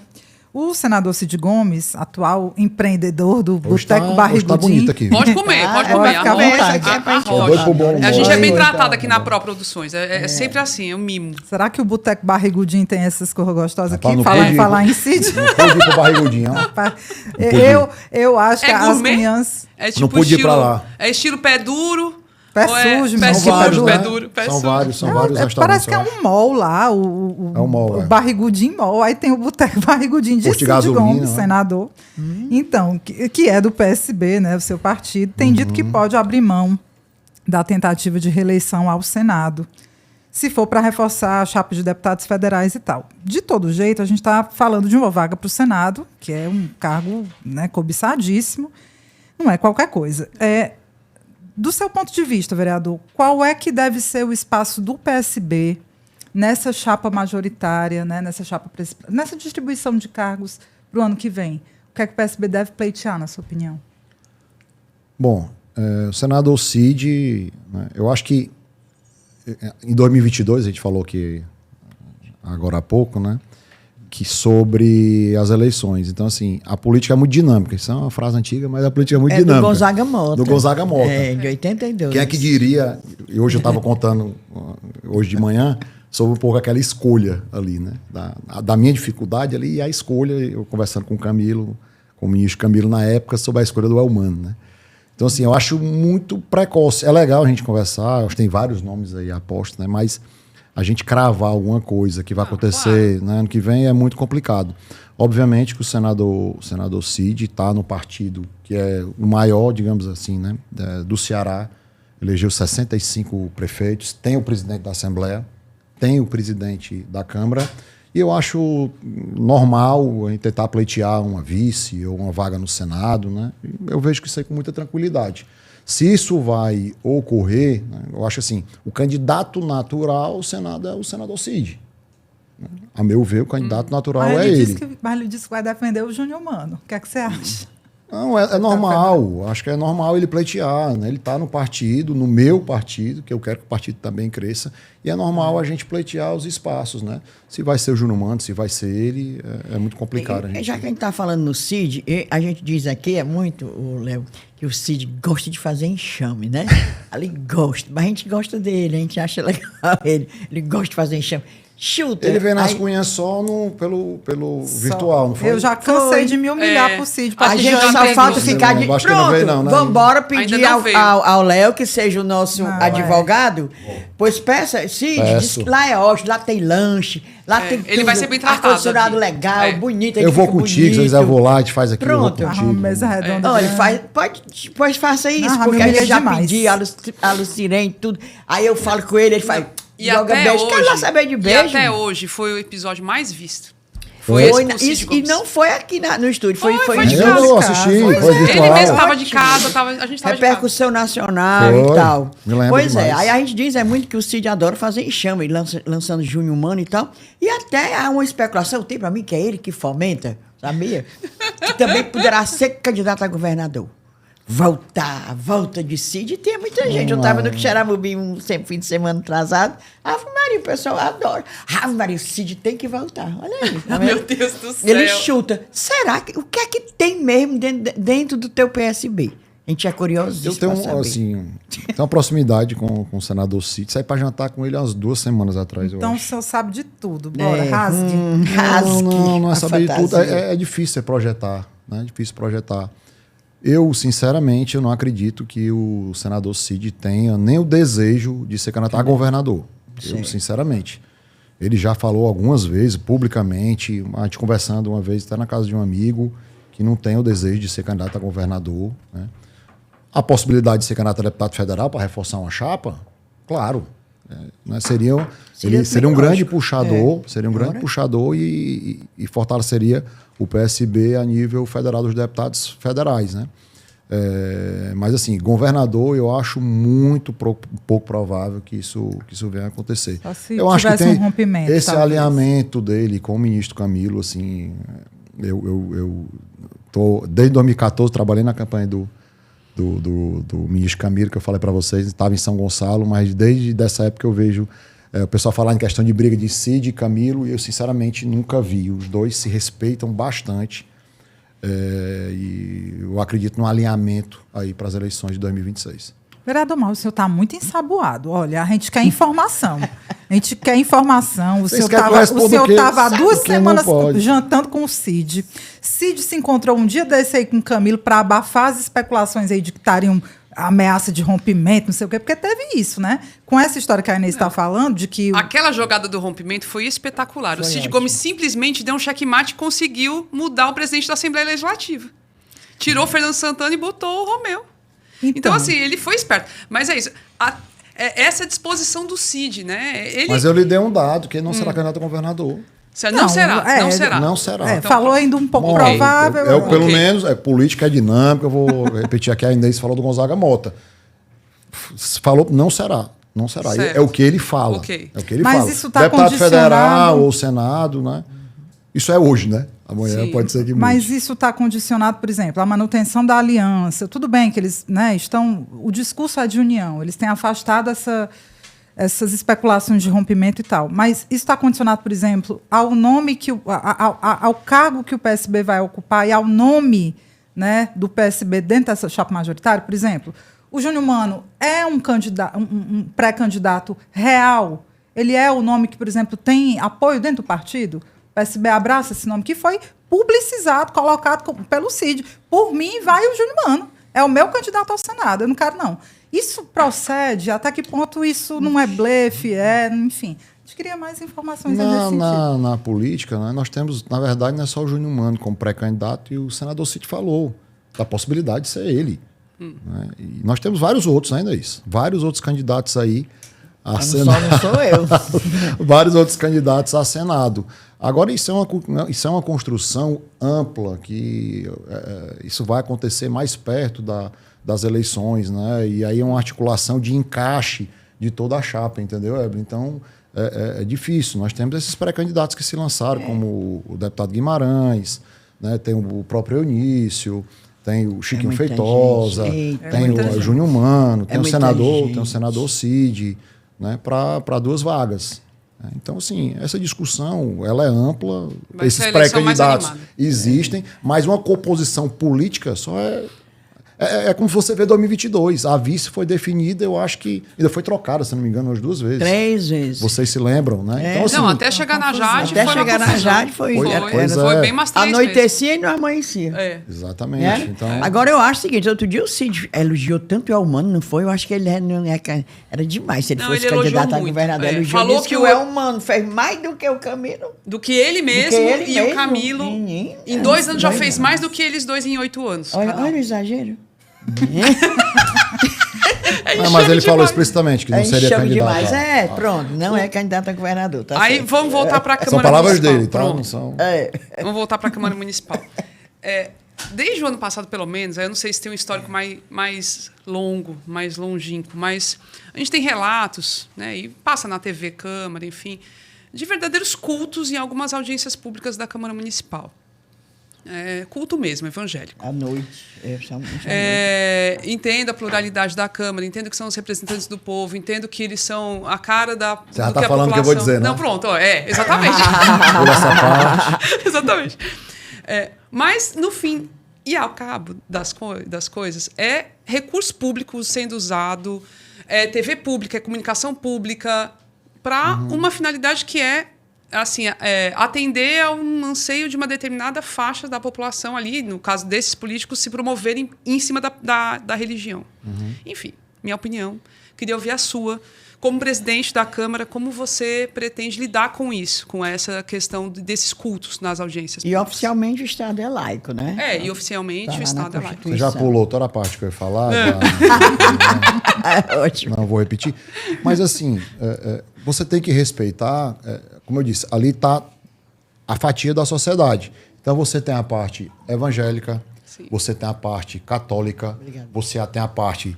O senador Cid Gomes, atual empreendedor do Boteco Barrigudinho... Tá bonito aqui. Pode comer, pode comer. ficar à vontade. A gente é bem tratado aqui na Pro Produções. É sempre assim, é um mimo. Será que o Boteco Barrigudinho tem essas coisas gostosas aqui? Rapaz, Falar em Cid? Não pode ir pro Barrigudinho, ó. Eu acho que as gourmet? crianças... É tipo Não podia ir pra lá. É estilo pé duro. Pé ou sujo, pé mesmo. sujo, vários, pé né? duro, pé São sujo. vários restaurantes. Parece que é eu acho. um mall lá, É um mall, o Barrigudinho Mall. Aí tem o Boteco Barrigudinho de Cid Gomes, senador. Então, que é do PSB, né, o seu partido, tem dito que pode abrir mão da tentativa de reeleição ao Senado, se for para reforçar a chapa de deputados federais e tal. De todo jeito, a gente está falando de uma vaga para o Senado, que é um cargo, né, cobiçadíssimo, não é qualquer coisa. Do seu ponto de vista, vereador, qual é que deve ser o espaço do PSB nessa chapa majoritária, né, nessa distribuição de cargos para o ano que vem? O que é que o PSB deve pleitear, na sua opinião? Bom, o senador Cid, né, eu acho que em 2022, a gente falou que agora há pouco, né, que sobre as eleições. Então, assim, a política é muito dinâmica. Isso é uma frase antiga, mas a política é muito dinâmica. Do Gonzaga Mota. Do Gonzaga Mota. De 82. Quem é que diria, e hoje eu estava contando, hoje de manhã, sobre um pouco aquela escolha ali, né? Da minha dificuldade ali e a escolha, eu conversando com o ministro Camilo na época, sobre a escolha do Elmano, né? Então, assim, eu acho muito precoce. É legal a gente conversar, acho que tem vários nomes aí apostos, né? Mas a gente cravar alguma coisa que vai acontecer, claro, né, ano que vem é muito complicado. Obviamente que o senador Cid está no partido que é o maior, digamos assim, né, do Ceará, elegeu 65 prefeitos, tem o presidente da Assembleia, tem o presidente da Câmara, e eu acho normal a gente tentar pleitear uma vice ou uma vaga no Senado, né? Eu vejo que isso aí com muita tranquilidade. Se isso vai ocorrer, né, eu acho assim, o candidato natural ao Senado é o senador Cid. A meu ver, o candidato natural é ele. Mas ele disse que vai defender o Júnior Mano. O que é que você acha? Não, é normal. Acho que é normal ele pleitear, né? Ele está no partido, no meu partido, que eu quero que o partido também cresça, e é normal a gente pleitear os espaços, né? Se vai ser o Júnior Manto, se vai ser ele, é muito complicado. Já que a gente está falando no Cid, a gente diz aqui, Léo, que o Cid gosta de fazer enxame, né? Ele gosta, mas a gente gosta dele, a gente acha legal ele gosta de fazer enxame. Chuta. Ele vem nas cunhas só pelo virtual, não foi? Eu já cansei de me humilhar pro Cid. A gente só falta ficar de... Acho que não veio, não, né? Vamos embora pedir ao Léo que seja o nosso advogado. Pois peça, Cid, diz que lá é ótimo, lá tem lanche, lá tem tudo. Ele vai ser bem tratado. Ar-condicionado legal, bonito. Eu vou contigo, se quiser eu vou lá, a gente faz aqui. Pronto. Eu vou contigo. Mesa redonda. Olha, pois faça isso, porque aí eu já pedi a Lucirene e tudo. Aí eu falo com ele faz... E joga até beijo. Quer lá saber de beijo? E até hoje foi o episódio mais visto. Foi esse e não foi aqui no estúdio, foi de casa. Eu assisti, foi virtual. Ele mesmo estava de casa, a gente estava de casa. Repercussão nacional e tal. Pois demais. Aí a gente diz muito que o Cid adora fazer enxame, lançando Júnior Mano e tal. E até há uma especulação, tem pra mim que é ele que fomenta, sabia? Que também poderá ser candidato a governador. Volta de Cid, e tem muita gente. Eu estava no Xaramubi fim de semana atrasado. Ave Maria, o pessoal adora. Ave Maria, o Cid tem que voltar. Olha aí. Tá Meu Deus do céu. Ele chuta. Será que o que é que tem mesmo dentro do teu PSB? A gente é curioso. Eu tenho, assim, tenho uma proximidade com o senador Cid. Saí para jantar com ele há umas 2 semanas atrás. Então o senhor sabe de tudo. Bora, rasgue. Não é saber de tudo. É difícil projetar. Né? É difícil projetar. Eu, sinceramente, eu não acredito que o senador Cid tenha nem o desejo de ser candidato a governador. Eu, sinceramente. Ele já falou algumas vezes, publicamente, a gente conversando uma vez, até na casa de um amigo, que não tem o desejo de ser candidato a governador. Né? A possibilidade de ser candidato a deputado federal para reforçar uma chapa, claro. Né? Seria um grande puxador, seria um grande puxador e fortaleceria o PSB a nível federal dos deputados federais, né? Mas assim, governador eu acho muito pouco provável que isso venha a acontecer. Eu acho que tem esse alinhamento dele com o ministro Camilo, assim, eu tô desde 2014 trabalhei na campanha do ministro Camilo, que eu falei para vocês, estava em São Gonçalo, mas desde essa época eu vejo o pessoal falar em questão de briga de Cid e Camilo, e eu sinceramente nunca vi. Os dois se respeitam bastante e eu acredito no alinhamento aí para as eleições de 2026. Vereador Mauro, o senhor está muito ensaboado. Olha, a gente quer informação. A gente quer informação. O senhor estava há 2 semanas jantando com o Cid. Cid se encontrou um dia desse aí com o Camilo para abafar as especulações aí de que estariam ameaça de rompimento, não sei o quê, porque teve isso, né? Com essa história que a Inês está falando, de que... Aquela jogada do rompimento foi espetacular. O Cid Gomes simplesmente deu um checkmate e conseguiu mudar o presidente da Assembleia Legislativa. Tirou o Fernando Santana e botou o Romeu. Então, assim, ele foi esperto. Mas é isso. Essa disposição do Cid, né? Mas eu lhe dei um dado, que ele não será candidato a governador. Não será. Não será. Então, falou ainda um pouco provável. Pelo menos, política é dinâmica. Eu vou repetir aqui, a Inês falou do Gonzaga Mota. Falou, não será. Não será. É o que ele fala. É o que ele fala. Isso tá deputado federal ou Senado, né? Isso é hoje, né? Amanhã pode ser que mude. Mas isso está condicionado, por exemplo, à manutenção da aliança. Tudo bem que eles, né, estão... O discurso é de união. Eles têm afastado essas especulações de rompimento e tal. Mas isso está condicionado, por exemplo, ao nome ao cargo que o PSB vai ocupar e ao nome, né, do PSB dentro dessa chapa majoritária. Por exemplo, o Júnior Mano é um pré-candidato real. Ele é o nome que, por exemplo, tem apoio dentro do partido. O PSB abraça esse nome, que foi publicizado, colocado pelo Cid. Por mim, vai o Júnior Mano. É o meu candidato ao Senado. Eu não quero, não. Isso procede? Até que ponto isso não é blefe? Enfim. A gente queria mais informações nesse sentido. Na política, né, nós temos, na verdade, não é só o Júnior Mano como pré-candidato, e o senador Cid falou da possibilidade de ser ele. Né? E nós temos vários outros ainda isso. Vários outros candidatos aí a Senado. Não sou eu. Vários outros candidatos a Senado. Agora, isso é uma construção ampla, que isso vai acontecer mais perto das eleições, né? E aí é uma articulação de encaixe de toda a chapa, entendeu, Evelyn? Então, é difícil. Nós temos esses pré-candidatos que se lançaram, como o deputado Guimarães, né? Tem o próprio Eunício, tem o Chiquinho muita Feitosa, gente. tem muita o gente. Júnior Mano, tem o muita senador, gente. tem o senador Cid, né, para 2 vagas. Então, assim, essa discussão, ela é ampla, Vai esses ser a eleição mais pré-candidatos animada. existem, mas uma composição política só é como você vê 2022. A vice foi definida, eu acho que ainda foi trocada, se não me engano, umas 2 vezes. 3 vezes. Vocês se lembram, né? Então, assim, Não, até chegar na Jade Até foi uma chegar na confusão. Jade foi- Foi bem umas 3 Anoitecia e não amanhecia. vezes. É. exatamente. Né? Então, Agora eu acho o seguinte, outro dia o Cid elogiou tanto o Elmano, não foi? Eu acho que ele era demais se ele Não, fosse ele elogiou candidato a muito. governador. É, Elogiou, falou disse que que o- o Elmano fez mais do que o Camilo. Do que ele mesmo ele e mesmo. o Camilo. Menino, Em 2 anos já 2 fez anos. mais do que eles 2 em 8 anos. Olha, cada um. olha o exagero. mas ele falou demais. explicitamente que não É seria enxame candidato. demais. É, pronto, não é candidato a governador. Tá Aí certo. vamos voltar para a Câmara São palavras Municipal. dele, tá? Pronto. Não são... Vamos voltar para a Câmara Municipal. Desde o ano passado, pelo menos, eu não sei se tem um histórico mais longo, mais longínquo, mas a gente tem relatos, né, e passa na TV Câmara, enfim, de verdadeiros cultos em algumas audiências públicas da Câmara Municipal. Culto mesmo, evangélico. À noite. Chamo Entendo a pluralidade da Câmara, entendo que são os representantes do povo, entendo que eles são a cara da. Você já do tá que a falando o que eu vou população- dizer, né? Não, pronto, exatamente. Por essa parte. Exatamente. Mas, no fim e ao cabo das coisas, é recurso público sendo usado, é TV pública, é comunicação pública, para uma finalidade que é, assim, atender a um anseio de uma determinada faixa da população ali, no caso desses políticos, se promoverem em cima da religião. Enfim, minha opinião. Queria ouvir a sua. Como presidente da Câmara, como você pretende lidar com isso, com essa questão desses cultos nas audiências? E oficialmente o Estado é laico, né? E oficialmente Tá o lá Estado na é laico. Você já pulou toda a parte que eu ia falar? É ótimo. Não vou repetir. Mas, assim, você tem que respeitar, como eu disse, ali está a fatia da sociedade. Então, você tem a parte evangélica, Sim. você tem a parte católica, Obrigado. você tem a parte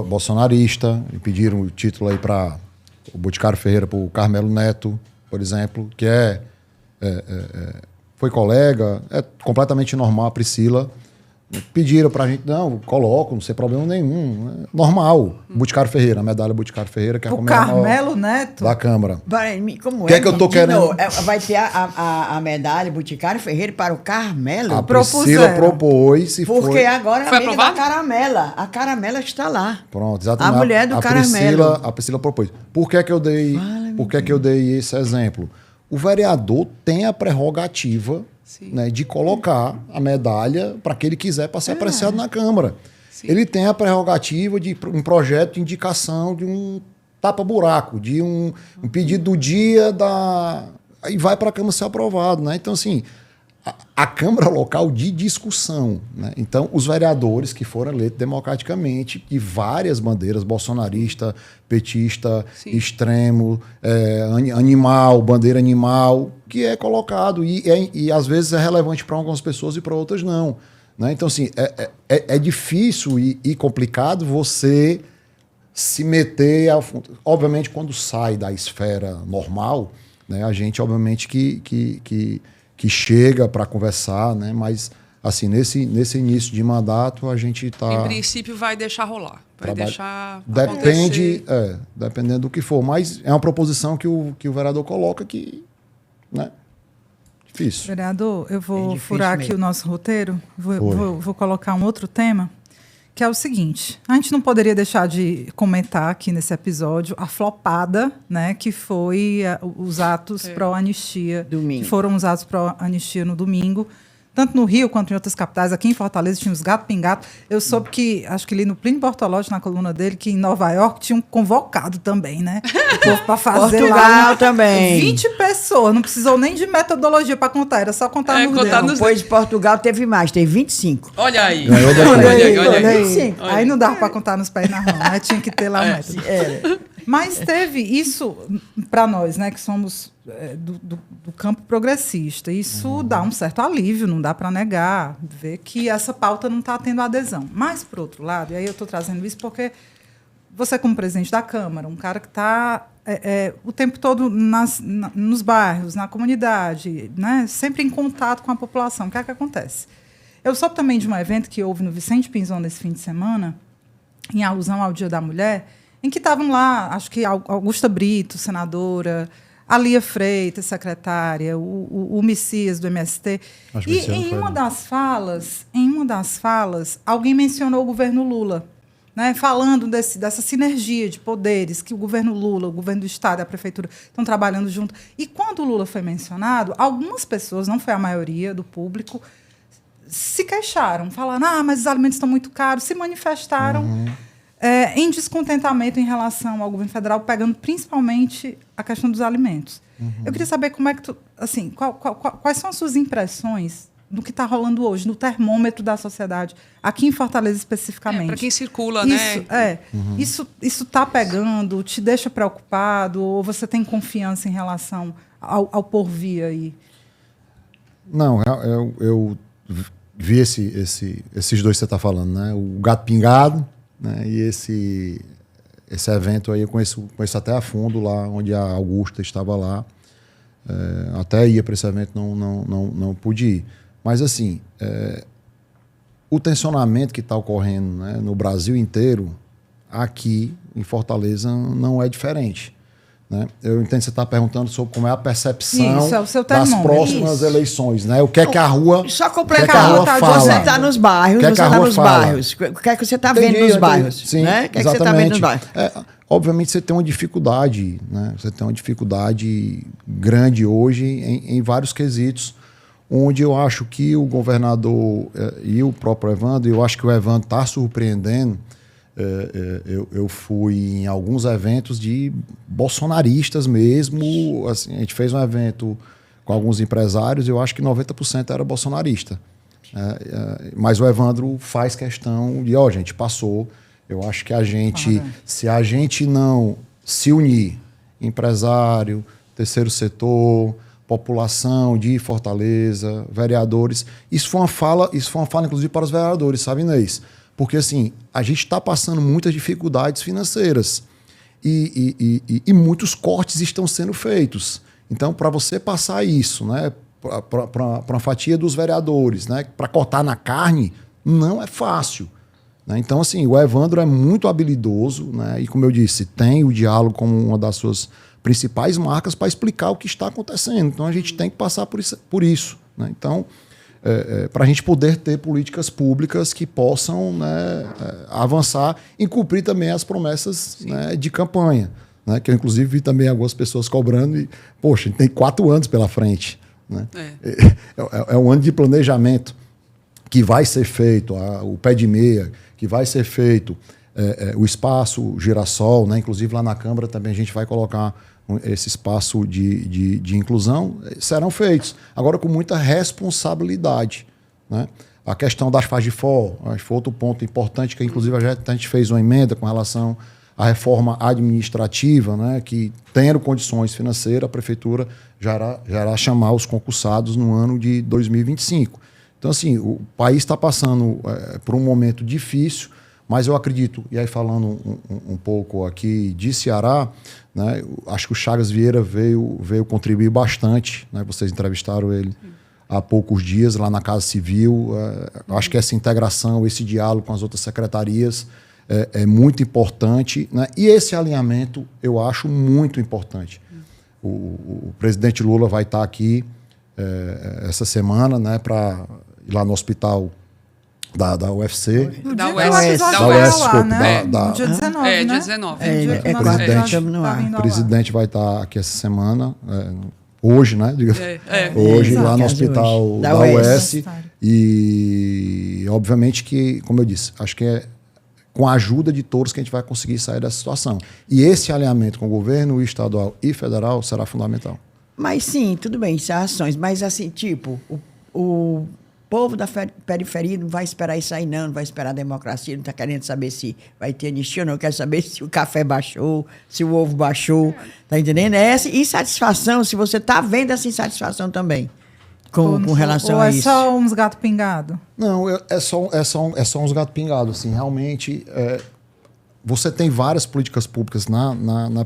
bolsonarista. E pediram o título aí para o Boticário Ferreira, para o Carmelo Neto, por exemplo, que foi colega, é completamente normal, a Priscila. Pediram pra gente, não, coloco, não tem problema nenhum. É normal. Boticário Ferreira, a medalha Boticário Ferreira, que é a O comemoração Carmelo Neto? da Câmara. Como Que é que eu tô De querendo? novo, vai ter a medalha Boticário Ferreira para o Carmelo? A Propuseram. Priscila propôs e Porque foi... agora Foi a amiga da aprovado? Caramela. A Caramela está lá. Pronto, exatamente. A mulher do Caramelo. A Priscila propôs. Por que eu dei esse exemplo? O vereador tem a prerrogativa, né, de colocar a medalha para que ele quiser para ser apreciado na Câmara. Sim. Ele tem a prerrogativa de um projeto de indicação de um tapa-buraco, de um pedido do dia e vai para a Câmara ser aprovado, né? Então, assim, a Câmara é local de discussão, né? Então, os vereadores que foram eleitos democraticamente, de várias bandeiras, bolsonarista, petista, Sim. extremo, animal, bandeira animal, que é colocado e às vezes é relevante para algumas pessoas e para outras não, né? Então, assim, é difícil e complicado você se meter... Obviamente, quando sai da esfera normal, né, a gente, obviamente, que chega para conversar, né? Mas, assim, nesse início de mandato, a gente está... Em princípio, vai deixar rolar. Vai deixar Depende, acontecer. dependendo do que for. Mas é uma proposição que o vereador coloca que... Né? Difícil. Vereador, eu vou difícil furar mesmo. aqui o nosso roteiro, vou colocar um outro tema, que é o seguinte: a gente não poderia deixar de comentar aqui nesse episódio a flopada, né, que foi os atos pró-anistia, Domingo. que foram os atos pró-anistia no domingo, tanto no Rio quanto em outras capitais. Aqui em Fortaleza tinha os gato pingato. Eu soube que, acho que li no Plínio Bortolatti, na coluna dele, que em Nova York tinha um convocado também, né? O povo para fazer Portugal lá. também. 20 pessoas, não precisou nem de metodologia para contar, era só contar nos contar dedos. nos Pois Portugal teve mais, teve 25. Olha aí. Ganhou da Olha aí, olha olha aí. aí. Sim. Aí não dava para contar nos pés na mão, né? Tinha que ter lá o método. Era. Mas teve isso para nós, né, que somos do campo progressista. Isso dá um certo alívio, não dá para negar, ver que essa pauta não está tendo adesão. Mas, por outro lado, e aí eu estou trazendo isso porque você, como presidente da Câmara, um cara que está o tempo todo nos bairros, na comunidade, né, sempre em contato com a população, o que é que acontece? Eu soube também de um evento que houve no Vicente Pinzon nesse fim de semana, em alusão ao Dia da Mulher, em que estavam lá, acho que Augusta Brito, senadora, a Lia Freitas, secretária, o Messias, do MST. E em uma das falas, alguém mencionou o governo Lula, né, falando dessa sinergia de poderes que o governo Lula, o governo do Estado e a Prefeitura estão trabalhando junto. E quando o Lula foi mencionado, algumas pessoas, não foi a maioria do público, se queixaram, falaram, mas os alimentos estão muito caros, se manifestaram em descontentamento em relação ao governo federal, pegando principalmente a questão dos alimentos. Eu queria saber como é que quais são as suas impressões do que está rolando hoje, no termômetro da sociedade, aqui em Fortaleza especificamente. Para quem circula, né? Isso está pegando, te deixa preocupado, ou você tem confiança em relação ao porvir aí? Não, eu vi esses dois que você está falando, né? O gato pingado, né? E esse evento aí eu conheço até a fundo, lá onde a Augusta estava lá. Até ia para esse evento, não pude ir. Mas, assim, o tensionamento que está ocorrendo, né, no Brasil inteiro, aqui em Fortaleza, não é diferente. Né? Eu entendo que você está perguntando sobre como é a percepção das próximas eleições. Né? O que é que a rua Só completar, você está nos bairros, O que é que você está vendo nos bairros? Sim, né? O que é que você está vendo nos bairros? Obviamente você tem uma dificuldade, né? Você tem uma dificuldade grande hoje em vários quesitos, onde eu acho que o governador e o próprio Evandro, eu acho que o Evandro está surpreendendo. Eu fui em alguns eventos de bolsonaristas mesmo. Assim, a gente fez um evento com alguns empresários, eu acho que 90% era bolsonarista. Mas o Evandro faz questão de, gente, passou. Eu acho que se a gente não se unir, empresário, terceiro setor, população de Fortaleza, vereadores, isso foi uma fala inclusive para os vereadores, sabe, Inês? Porque assim, a gente está passando muitas dificuldades financeiras e muitos cortes estão sendo feitos. Então, para você passar isso, né, para uma fatia dos vereadores, né, para cortar na carne, não é fácil. Né? Então, assim, o Evandro é muito habilidoso, né, e, como eu disse, tem o diálogo como uma das suas principais marcas para explicar o que está acontecendo. Então, a gente tem que passar por isso. Né? Então, para a gente poder ter políticas públicas que possam, né, avançar e cumprir também as promessas, né, de campanha. Né? Que eu, inclusive, vi também algumas pessoas cobrando e, poxa, a gente tem 4 anos pela frente. Né? É um ano de planejamento que vai ser feito, o pé de meia, que vai ser feito o espaço Girassol, né? Inclusive lá na Câmara também a gente vai colocar esse espaço de inclusão, serão feitos. Agora com muita responsabilidade. Né? A questão das FAGFOR, acho que foi outro ponto importante, que inclusive a gente fez uma emenda com relação à reforma administrativa, né? Que, tendo condições financeiras, a Prefeitura já irá chamar os concursados no ano de 2025. Então, assim, o país está passando por um momento difícil, mas eu acredito, e aí falando um pouco aqui de Ceará, né, acho que o Chagas Vieira veio contribuir bastante, né, vocês entrevistaram ele há poucos dias lá na Casa Civil. Acho que essa integração, esse diálogo com as outras secretarias é muito importante, né, e esse alinhamento eu acho muito importante. O presidente Lula vai estar aqui essa semana, né, para ir lá no hospital da UFC. Da UES, né? Dia 19, dia né? 19. O presidente vai estar aqui essa semana, hoje, né? Hoje, lá no hospital da UES. E, obviamente, que, como eu disse, acho que é com a ajuda de todos que a gente vai conseguir sair dessa situação. E esse alinhamento com o governo estadual e federal será fundamental. Mas sim, tudo bem, isso é ações. Mas, assim, tipo, o povo da periferia não vai esperar isso aí, não vai esperar a democracia, não está querendo saber se vai ter anistia ou não, quer saber se o café baixou, se o ovo baixou, tá entendendo? É essa insatisfação, se você está vendo essa insatisfação também com relação a isso. Ou é só uns gatos pingados? Não, é só uns gatos pingados, assim, realmente. Você tem várias políticas públicas na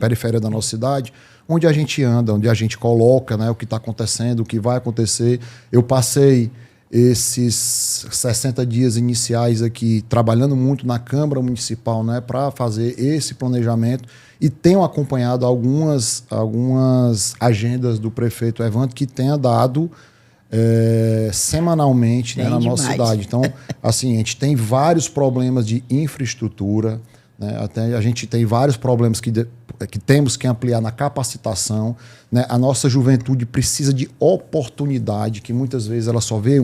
periferia da nossa cidade, onde a gente anda, onde a gente coloca, né, o que está acontecendo, o que vai acontecer. Eu passei esses 60 dias iniciais aqui, trabalhando muito na Câmara Municipal, né, para fazer esse planejamento, e tenho acompanhado algumas agendas do prefeito Evandro que tenha dado semanalmente, né, na nossa cidade. Então, assim, a gente tem vários problemas de infraestrutura, né, até a gente tem vários problemas que temos que ampliar na capacitação, né? A nossa juventude precisa de oportunidade, que muitas vezes ela só vê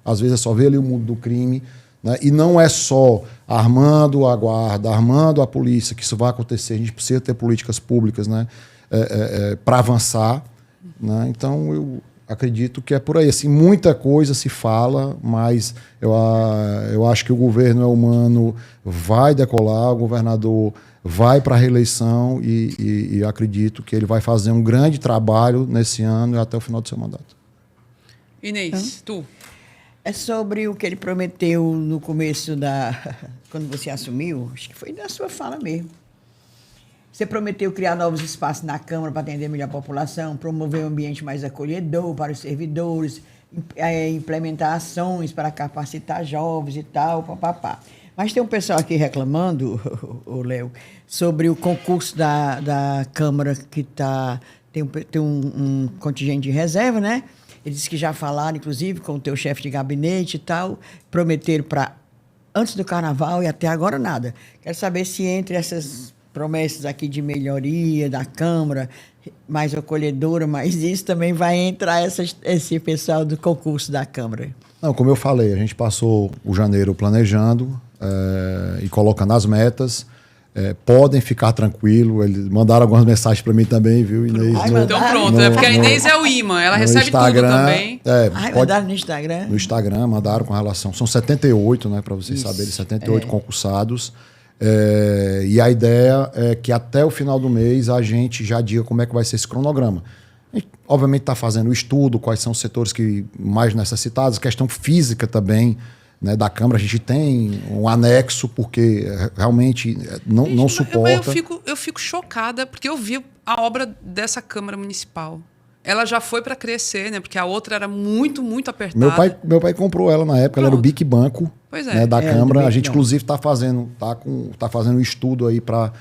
às vezes só vê ali o mundo do crime, né? E não é só armando a guarda, armando a polícia que isso vai acontecer. A gente precisa ter políticas públicas, né? Para avançar, né? Então eu acredito que é por aí. Assim, muita coisa se fala, mas eu acho que o governo humano vai decolar, o governador vai para a reeleição e acredito que ele vai fazer um grande trabalho nesse ano e até o final do seu mandato. Inês, tu? É sobre o que ele prometeu no começo quando você assumiu, acho que foi da sua fala mesmo. Você prometeu criar novos espaços na Câmara para atender melhor a população, promover um ambiente mais acolhedor para os servidores, implementar ações para capacitar jovens e tal, papapá. Mas tem um pessoal aqui reclamando, Léo, sobre o concurso da Câmara que tem um contingente de reserva, né? Ele disse que já falaram, inclusive, com o teu chefe de gabinete e tal, prometeram para antes do Carnaval e até agora nada. Quero saber se entre essas promessas aqui de melhoria da Câmara, mais acolhedora, mas isso também vai entrar esse pessoal do concurso da Câmara. Não, como eu falei, a gente passou o janeiro planejando e colocando as metas. Podem ficar tranquilos. Eles mandaram algumas mensagens para mim também, viu, Inês? Então pronto, porque a Inês é o imã, ela recebe Instagram, tudo também. Mandaram no Instagram? No Instagram, mandaram com relação. São 78, né, para vocês saberem, 78 concursados. E a ideia é que até o final do mês a gente já diga como é que vai ser esse cronograma. A gente, obviamente, está fazendo o estudo, quais são os setores que mais necessitados, questão física também, né, da Câmara. A gente tem um anexo, porque realmente não suporta. Eu fico chocada, porque eu vi a obra dessa Câmara Municipal. Ela já foi para crescer, né? Porque a outra era muito, muito apertada. Meu pai comprou ela na época, ela era o Bic Banco, né, da Câmara. A gente, inclusive, está fazendo um estudo aí para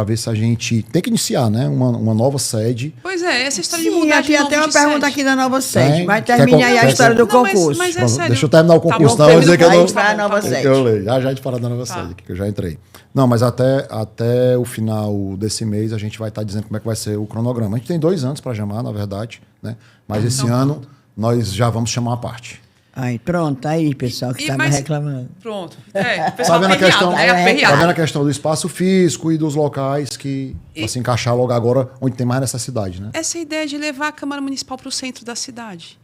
ver se a gente tem que iniciar, né, uma nova sede. Pois é, essa história de mudar de novo até uma de pergunta sede. aqui da nova sede. Vai terminar aí a história do concurso. Mas é sério. Deixa eu terminar o concurso, Tá bom, não, eu dizer que eu não... vai a nova sede. Eu leio. Já a gente fala da nova sede, que eu já entrei. Não, mas até o final desse mês a gente vai estar dizendo como é que vai ser o cronograma. A gente tem 2 anos para chamar, na verdade, né? Mas esse ano nós já vamos chamar a parte. Aí, pronto, aí, pessoal que estava reclamando. Pronto. O pessoal Tá vendo aperreado. tá vendo a questão do espaço físico e dos locais que vai se encaixar logo agora onde tem mais necessidade, né? Essa ideia de levar a Câmara Municipal para o centro da cidade.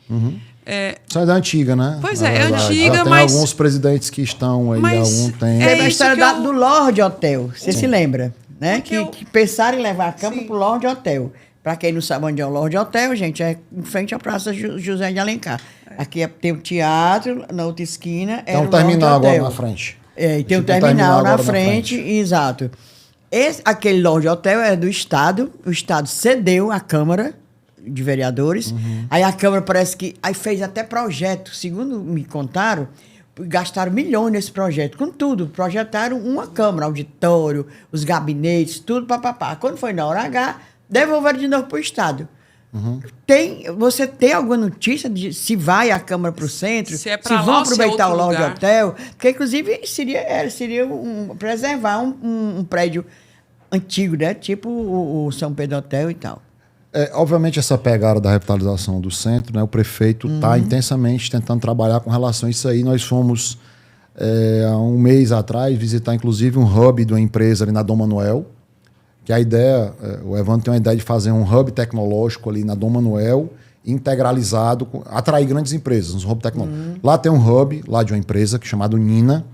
Isso é da antiga, né? Pois Na verdade. antiga, tem mas... alguns presidentes que estão aí há algum tempo. Teve a isso história que do Lorde Hotel, você se lembra? Né? Porque Que pensaram em levar a Câmara para o Lorde Hotel. Para quem não sabe onde é o Lorde Hotel, gente, é em frente à Praça José de Alencar. Aqui tem o teatro, na outra esquina Tem um terminal agora na frente. E tem um terminal na frente, exato. Aquele Lorde Hotel é do Estado, o Estado cedeu à Câmara de Vereadores, aí a Câmara parece que aí fez até projeto, segundo me contaram, gastaram milhões nesse projeto, com tudo, projetaram uma Câmara, auditório, os gabinetes, tudo, papapá. Quando foi na hora H, devolveram de novo para o Estado. Você tem alguma notícia de se vai a Câmara para o centro? Se vão aproveitar o Lorde lugar. Hotel? Porque, inclusive, seria preservar um prédio antigo, né? Tipo o São Pedro Hotel e tal. Obviamente, essa pegada da revitalização do centro, né? O prefeito está intensamente tentando trabalhar com relação a isso aí. Nós fomos, há um mês atrás, visitar, inclusive, um hub de uma empresa ali na Dom Manuel, que a ideia, o Evandro tem uma ideia de fazer um hub tecnológico ali na Dom Manuel, integralizado, atrair grandes empresas, um hub tecnológico. Lá tem um hub, lá de uma empresa chamado Nina,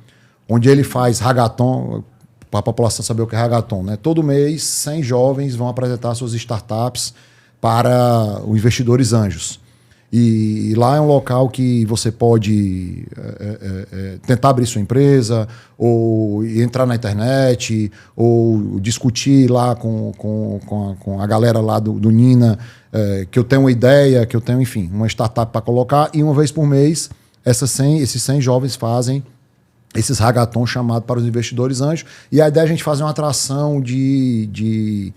onde ele faz hackathon, para a população saber o que é hackathon, né? Todo mês, 100 jovens vão apresentar suas startups para os investidores anjos. E lá é um local que você pode tentar abrir sua empresa, ou entrar na internet, ou discutir lá com a galera lá do Nina, que eu tenho uma ideia, que eu tenho, enfim, uma startup para colocar. E uma vez por mês esses 100 jovens fazem esses hackathons chamados para os investidores anjos. E a ideia é a gente fazer uma atração de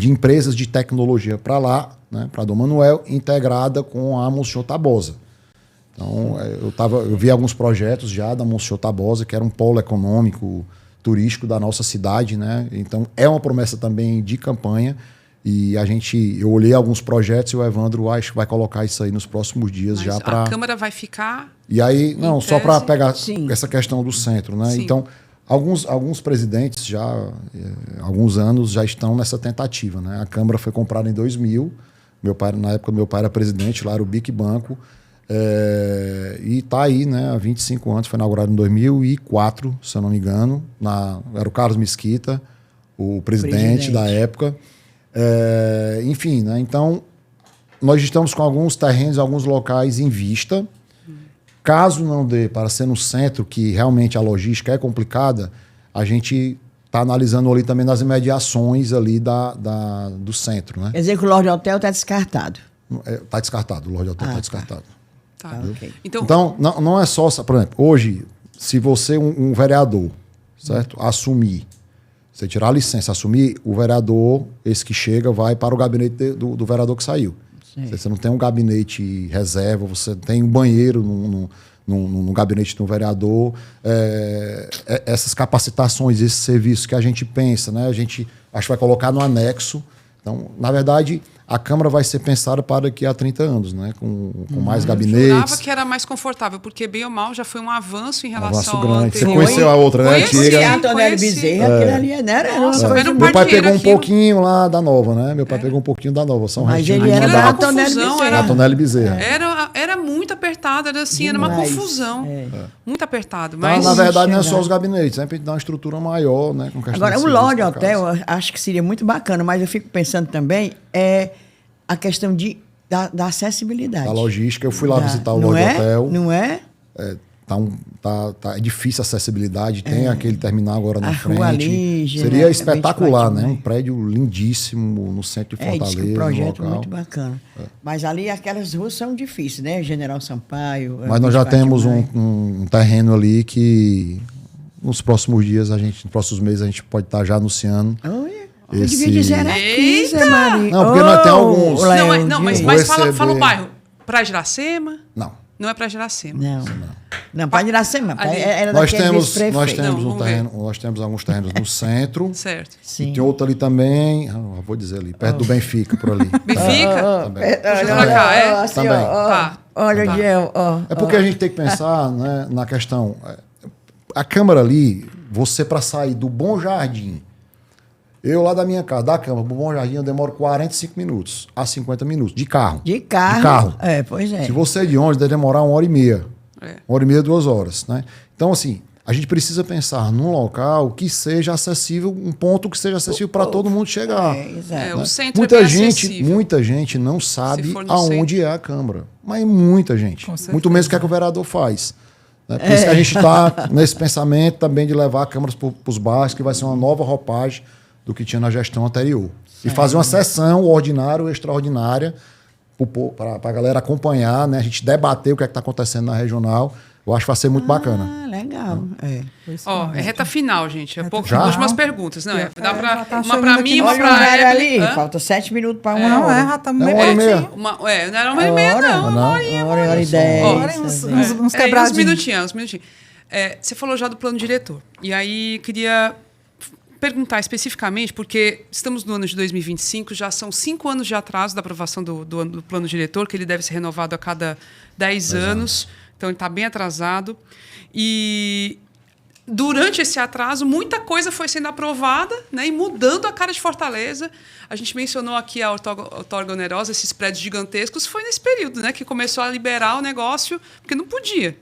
empresas de tecnologia para lá, né, para Dom Manuel, integrada com a Monsenhor Tabosa. Então, eu vi alguns projetos já da Monsenhor Tabosa, que era um polo econômico, turístico da nossa cidade, né? Então, é uma promessa também de campanha. E eu olhei alguns projetos e o Evandro acho que vai colocar isso aí nos próximos dias. Mas já para. A Câmara vai ficar. E aí, não, só para pegar Sim. essa questão do centro, né? Sim. Então, alguns presidentes já, alguns anos, já estão nessa tentativa, né? A Câmara foi comprada em 2000. Na época, meu pai era presidente, lá era o BIC Banco. E está aí, né? Há 25 anos, foi inaugurado em 2004, se eu não me engano. Era o Carlos Mesquita, o presidente da época. Enfim, né? Então, nós estamos com alguns terrenos, alguns locais em vista. Caso não dê para ser no centro, que realmente a logística é complicada, a gente está analisando ali também nas imediações ali do centro, né? Quer dizer que o Lorde Hotel está descartado. Está descartado, o Lorde Hotel está descartado. Tá. Okay. Então, não é só... Por exemplo, hoje, se você, um vereador, certo, assumir, você tirar a licença, assumir, o vereador, esse que chega, vai para o gabinete do vereador que saiu. Você não tem um gabinete reserva, você tem um banheiro no gabinete do vereador. Essas capacitações, esses serviços que a gente pensa, né? A gente acho que vai colocar no anexo. Então, na verdade, a Câmara vai ser pensada para daqui a 30 anos, né? Com mais gabinetes. Eu jurava que era mais confortável, porque bem ou mal já foi um avanço em relação ao grande. Você anterior. conheceu a outra, né? Conheci a Antonelli Bezerra, aquilo ali não era... Nossa, era um Meu pai parqueiro pegou um aquilo. pouquinho lá da Nova, né? Meu pai pegou um pouquinho da Nova. São Mas restinhos ele era de da mandato. Antonelli confusão, Bezerra. era- Antonelli Bezerra. Era muito apertado, era assim, era uma Demais. confusão. Muito apertado. Então, Mas na verdade, não é chegar. só os gabinetes, sempre a gente dá uma estrutura maior, né? Com questão Agora, de o serviço Lorde pra Hotel, casa. eu acho que seria muito bacana, mas eu fico pensando também a questão da acessibilidade. Da logística, eu fui lá visitar o Não Lorde é? Hotel. Não é? É difícil a acessibilidade, tem aquele terminal agora na A frente. rua ali, Seria né, espetacular, né? 24, Um prédio lindíssimo no centro de Diz Fortaleza. que o projeto é local. muito bacana. Mas ali aquelas ruas são difíceis, né? General Sampaio. Mas nós já 24 de temos maio. um terreno ali que nos próximos dias, nos próximos meses, a gente pode estar já anunciando. Olha, Esse- eu devia dizer era aqui, Eita! Zé Maria. Não, porque nós temos alguns. Léo, não, não, mas Vou fala o receber- bairro. Pra Iracema? Não. Não é pra Iracema. Não, para Iracema. Ali. Era Nós daquele temos vice-prefeito. Não, vamos ver. nós temos alguns terrenos no centro. Certo. Sim. E tem outro ali também, vou dizer ali, perto do Benfica, por ali. Benfica? Também. Puxa pra cá, é? Assim, Também. Tá. Olha, Tá. Diel, ó. É porque a gente tem que pensar, né, na questão. A Câmara ali, você para sair do Bom Jardim, eu lá da minha casa, da Câmara, pro Bom Jardim, eu demoro 45 minutos a 50 minutos de carro. De carro. De carro. Pois é. Se você ir de ônibus, deve demorar 1h30. É. 1h30, 2 horas. Né? Então, assim, a gente precisa pensar num local que seja acessível, um ponto que seja acessível para todo mundo chegar. Exato. O centro é bem acessível. Muita gente não sabe Se for no aonde é a Câmara. Mas muita gente. Com certeza. Muito menos o que, é que o vereador faz. Né? Por isso que a gente está nesse pensamento também de levar a Câmara para os bairros, que vai ser uma nova roupagem do que tinha na gestão anterior. E fazer uma sessão ordinária ou extraordinária para a galera acompanhar, né? A gente debater o que é está acontecendo na regional. Eu acho que vai ser muito bacana. Ah, legal. Ó, é reta final, gente. É pouco, Já? últimas perguntas. Não, dá já pra, tá uma chegando pra aqui mim, no uma Olha o pra horário Evelyn. ali. Hã? Falta 7 minutos para uma Não, hora. já estamos É meio uma hora e meia. pertinho. Não era uma e meia, não. Não. Hora e 10. Hora, uns Uns quebradinhos. minutinhos. Você falou já do plano diretor. E aí, queria perguntar especificamente, porque estamos no ano de 2025, já são 5 anos de atraso da aprovação do plano diretor, que ele deve ser renovado a cada 10 anos. Então, ele está bem atrasado. E durante esse atraso, muita coisa foi sendo aprovada, né, e mudando a cara de Fortaleza. A gente mencionou aqui a outorga onerosa, esses prédios gigantescos. Foi nesse período, né, que começou a liberar o negócio, porque não podia.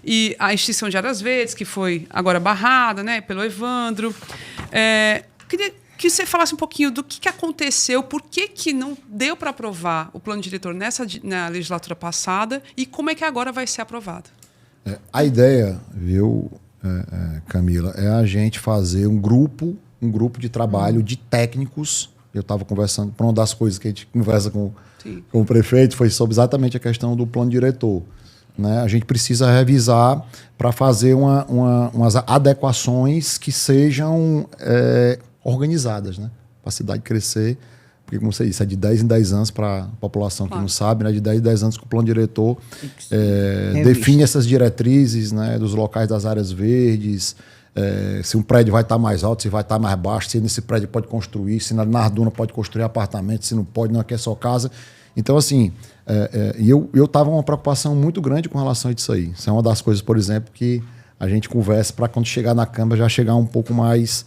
E a extinção de áreas verdes, que foi agora barrada, né, pelo Evandro. Queria que você falasse um pouquinho do que aconteceu, por que não deu para aprovar o plano diretor na legislatura passada e como é que agora vai ser aprovado. A ideia, viu, Camila, é a gente fazer um grupo de trabalho de técnicos. Eu estava conversando, para uma das coisas que a gente conversa com o prefeito foi sobre exatamente a questão do plano diretor. né, a gente precisa revisar para fazer umas adequações que sejam organizadas, né, para a cidade crescer. Porque, como você disse, é de 10 em 10 anos para a população que não sabe, né? De 10 em 10 anos que o plano diretor define essas diretrizes, né? Dos locais das áreas verdes, se um prédio vai estar mais alto, se vai estar mais baixo, se nesse prédio pode construir, se na Narduna pode construir apartamento, se não pode, não, aqui é só casa. Então, assim, eu estava uma preocupação muito grande com relação a isso aí. Isso é uma das coisas, por exemplo, que a gente conversa para quando chegar na Câmara já chegar um pouco mais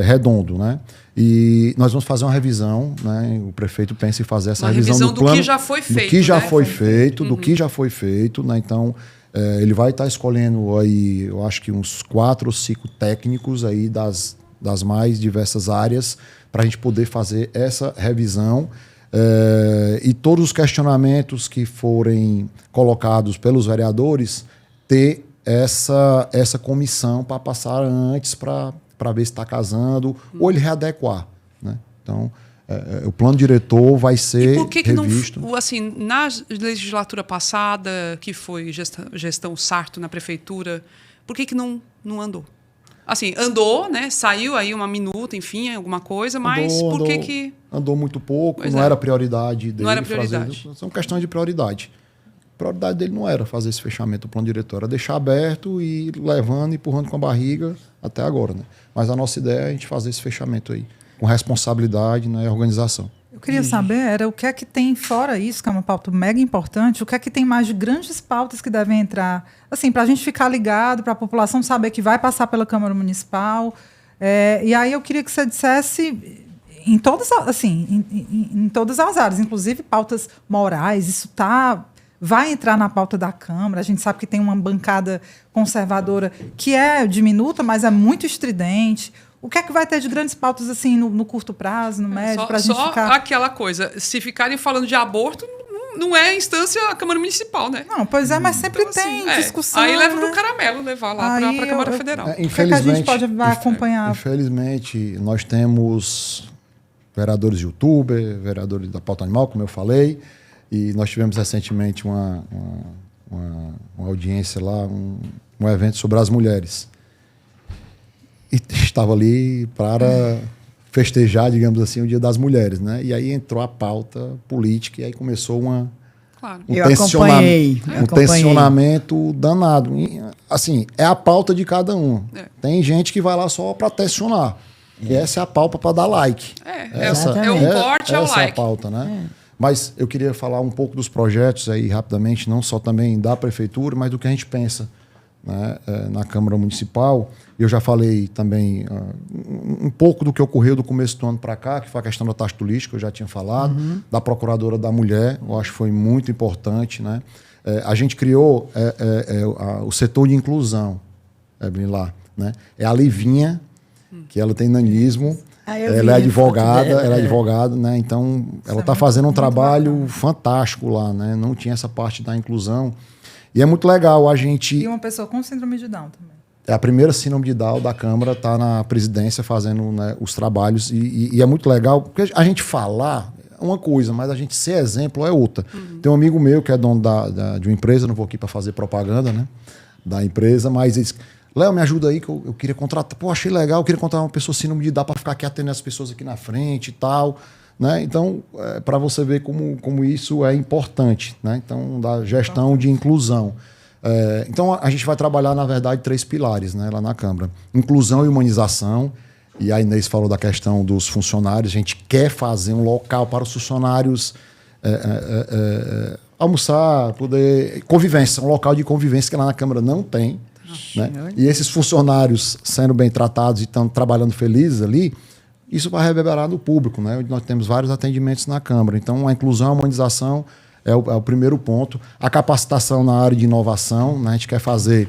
redondo, né? E nós vamos fazer uma revisão, né? O prefeito pensa em fazer essa revisão do plano, que já foi feito, do que já né? foi feito, do que já foi feito, né? Então, ele vai estar escolhendo aí, eu acho que uns 4 ou 5 técnicos aí das mais diversas áreas para a gente poder fazer essa revisão. E todos os questionamentos que forem colocados pelos vereadores, ter essa comissão para passar antes para ver se está casando, ou ele readequar, né? Então, o plano diretor vai ser e por que revisto. Não, assim, na legislatura passada, que foi gestão Sarto na prefeitura, por que não andou? Assim, andou, né? Saiu aí uma minuta, enfim, alguma coisa, mas por que... Andou muito pouco, não era prioridade dele. Não era prioridade. São questões de prioridade. A prioridade dele não era fazer esse fechamento do plano diretor, era deixar aberto e ir levando, empurrando com a barriga até agora, né? Mas a nossa ideia é a gente fazer esse fechamento aí, com responsabilidade, né, e organização. Eu queria saber, o que é que tem fora isso, que é uma pauta mega importante, o que é que tem mais de grandes pautas que devem entrar, assim, para a gente ficar ligado, para a população saber que vai passar pela Câmara Municipal. E aí eu queria que você dissesse em todas, assim, em todas as áreas, inclusive pautas morais, isso vai entrar na pauta da Câmara. A gente sabe que tem uma bancada conservadora que é diminuta, mas é muito estridente. O que é que vai ter de grandes pautas assim no curto prazo, no médio, para a gente ficar... Só aquela coisa, se ficarem falando de aborto, não é instância a Câmara Municipal, né? Não, pois é, mas sempre então, tem assim, discussão. Aí leva né? no caramelo, levar lá para a Câmara Federal. O que a gente pode acompanhar? Infelizmente, nós temos vereadores youtuber, vereadores da pauta animal, como eu falei, e nós tivemos recentemente uma audiência lá, um evento sobre as mulheres. E estava ali para festejar, digamos assim, o Dia das Mulheres, né? E aí entrou a pauta política e aí começou um tensionamento danado. E, assim, é a pauta de cada um. Tem gente que vai lá só para tensionar. E essa é a pauta para dar like. Um corte ao like. Essa é a pauta, né? Mas eu queria falar um pouco dos projetos aí rapidamente, não só também da prefeitura, mas do que a gente pensa, né, na Câmara Municipal. Eu já falei também um pouco do que ocorreu do começo do ano para cá, que foi a questão da taxa turística, eu já tinha falado, da Procuradora da Mulher, eu acho que foi muito importante, né? A gente criou o setor de inclusão, lá, né? É a Livinha, que ela tem nanismo, ela é advogada, né? Então ela está fazendo um trabalho fantástico lá, né? Não tinha essa parte da inclusão. E é muito legal a gente... E uma pessoa com síndrome de Down também. É a primeira síndrome de Down da Câmara, está na presidência fazendo, né, os trabalhos. E é muito legal, porque a gente falar é uma coisa, mas a gente ser exemplo é outra. Tem um amigo meu que é dono de uma empresa, não vou aqui para fazer propaganda, né, da empresa, mas ele disse: Léo, me ajuda aí que eu queria contratar. Pô, achei legal, eu queria contratar uma pessoa síndrome de Down para ficar aqui atendendo as pessoas aqui na frente e tal. Né? Então, para você ver como isso é importante, né? Então, da gestão de inclusão. Então, a gente vai trabalhar, na verdade, 3 pilares, né, lá na Câmara. Inclusão e humanização. E a Inês falou da questão dos funcionários. A gente quer fazer um local para os funcionários almoçar, poder... Convivência, um local de convivência que lá na Câmara não tem. Né? E esses funcionários sendo bem tratados e estão trabalhando felizes ali, isso vai reverberar no público, né? Nós temos vários atendimentos na Câmara. Então, a inclusão e a humanização é o primeiro ponto. A capacitação na área de inovação, né? A gente quer fazer,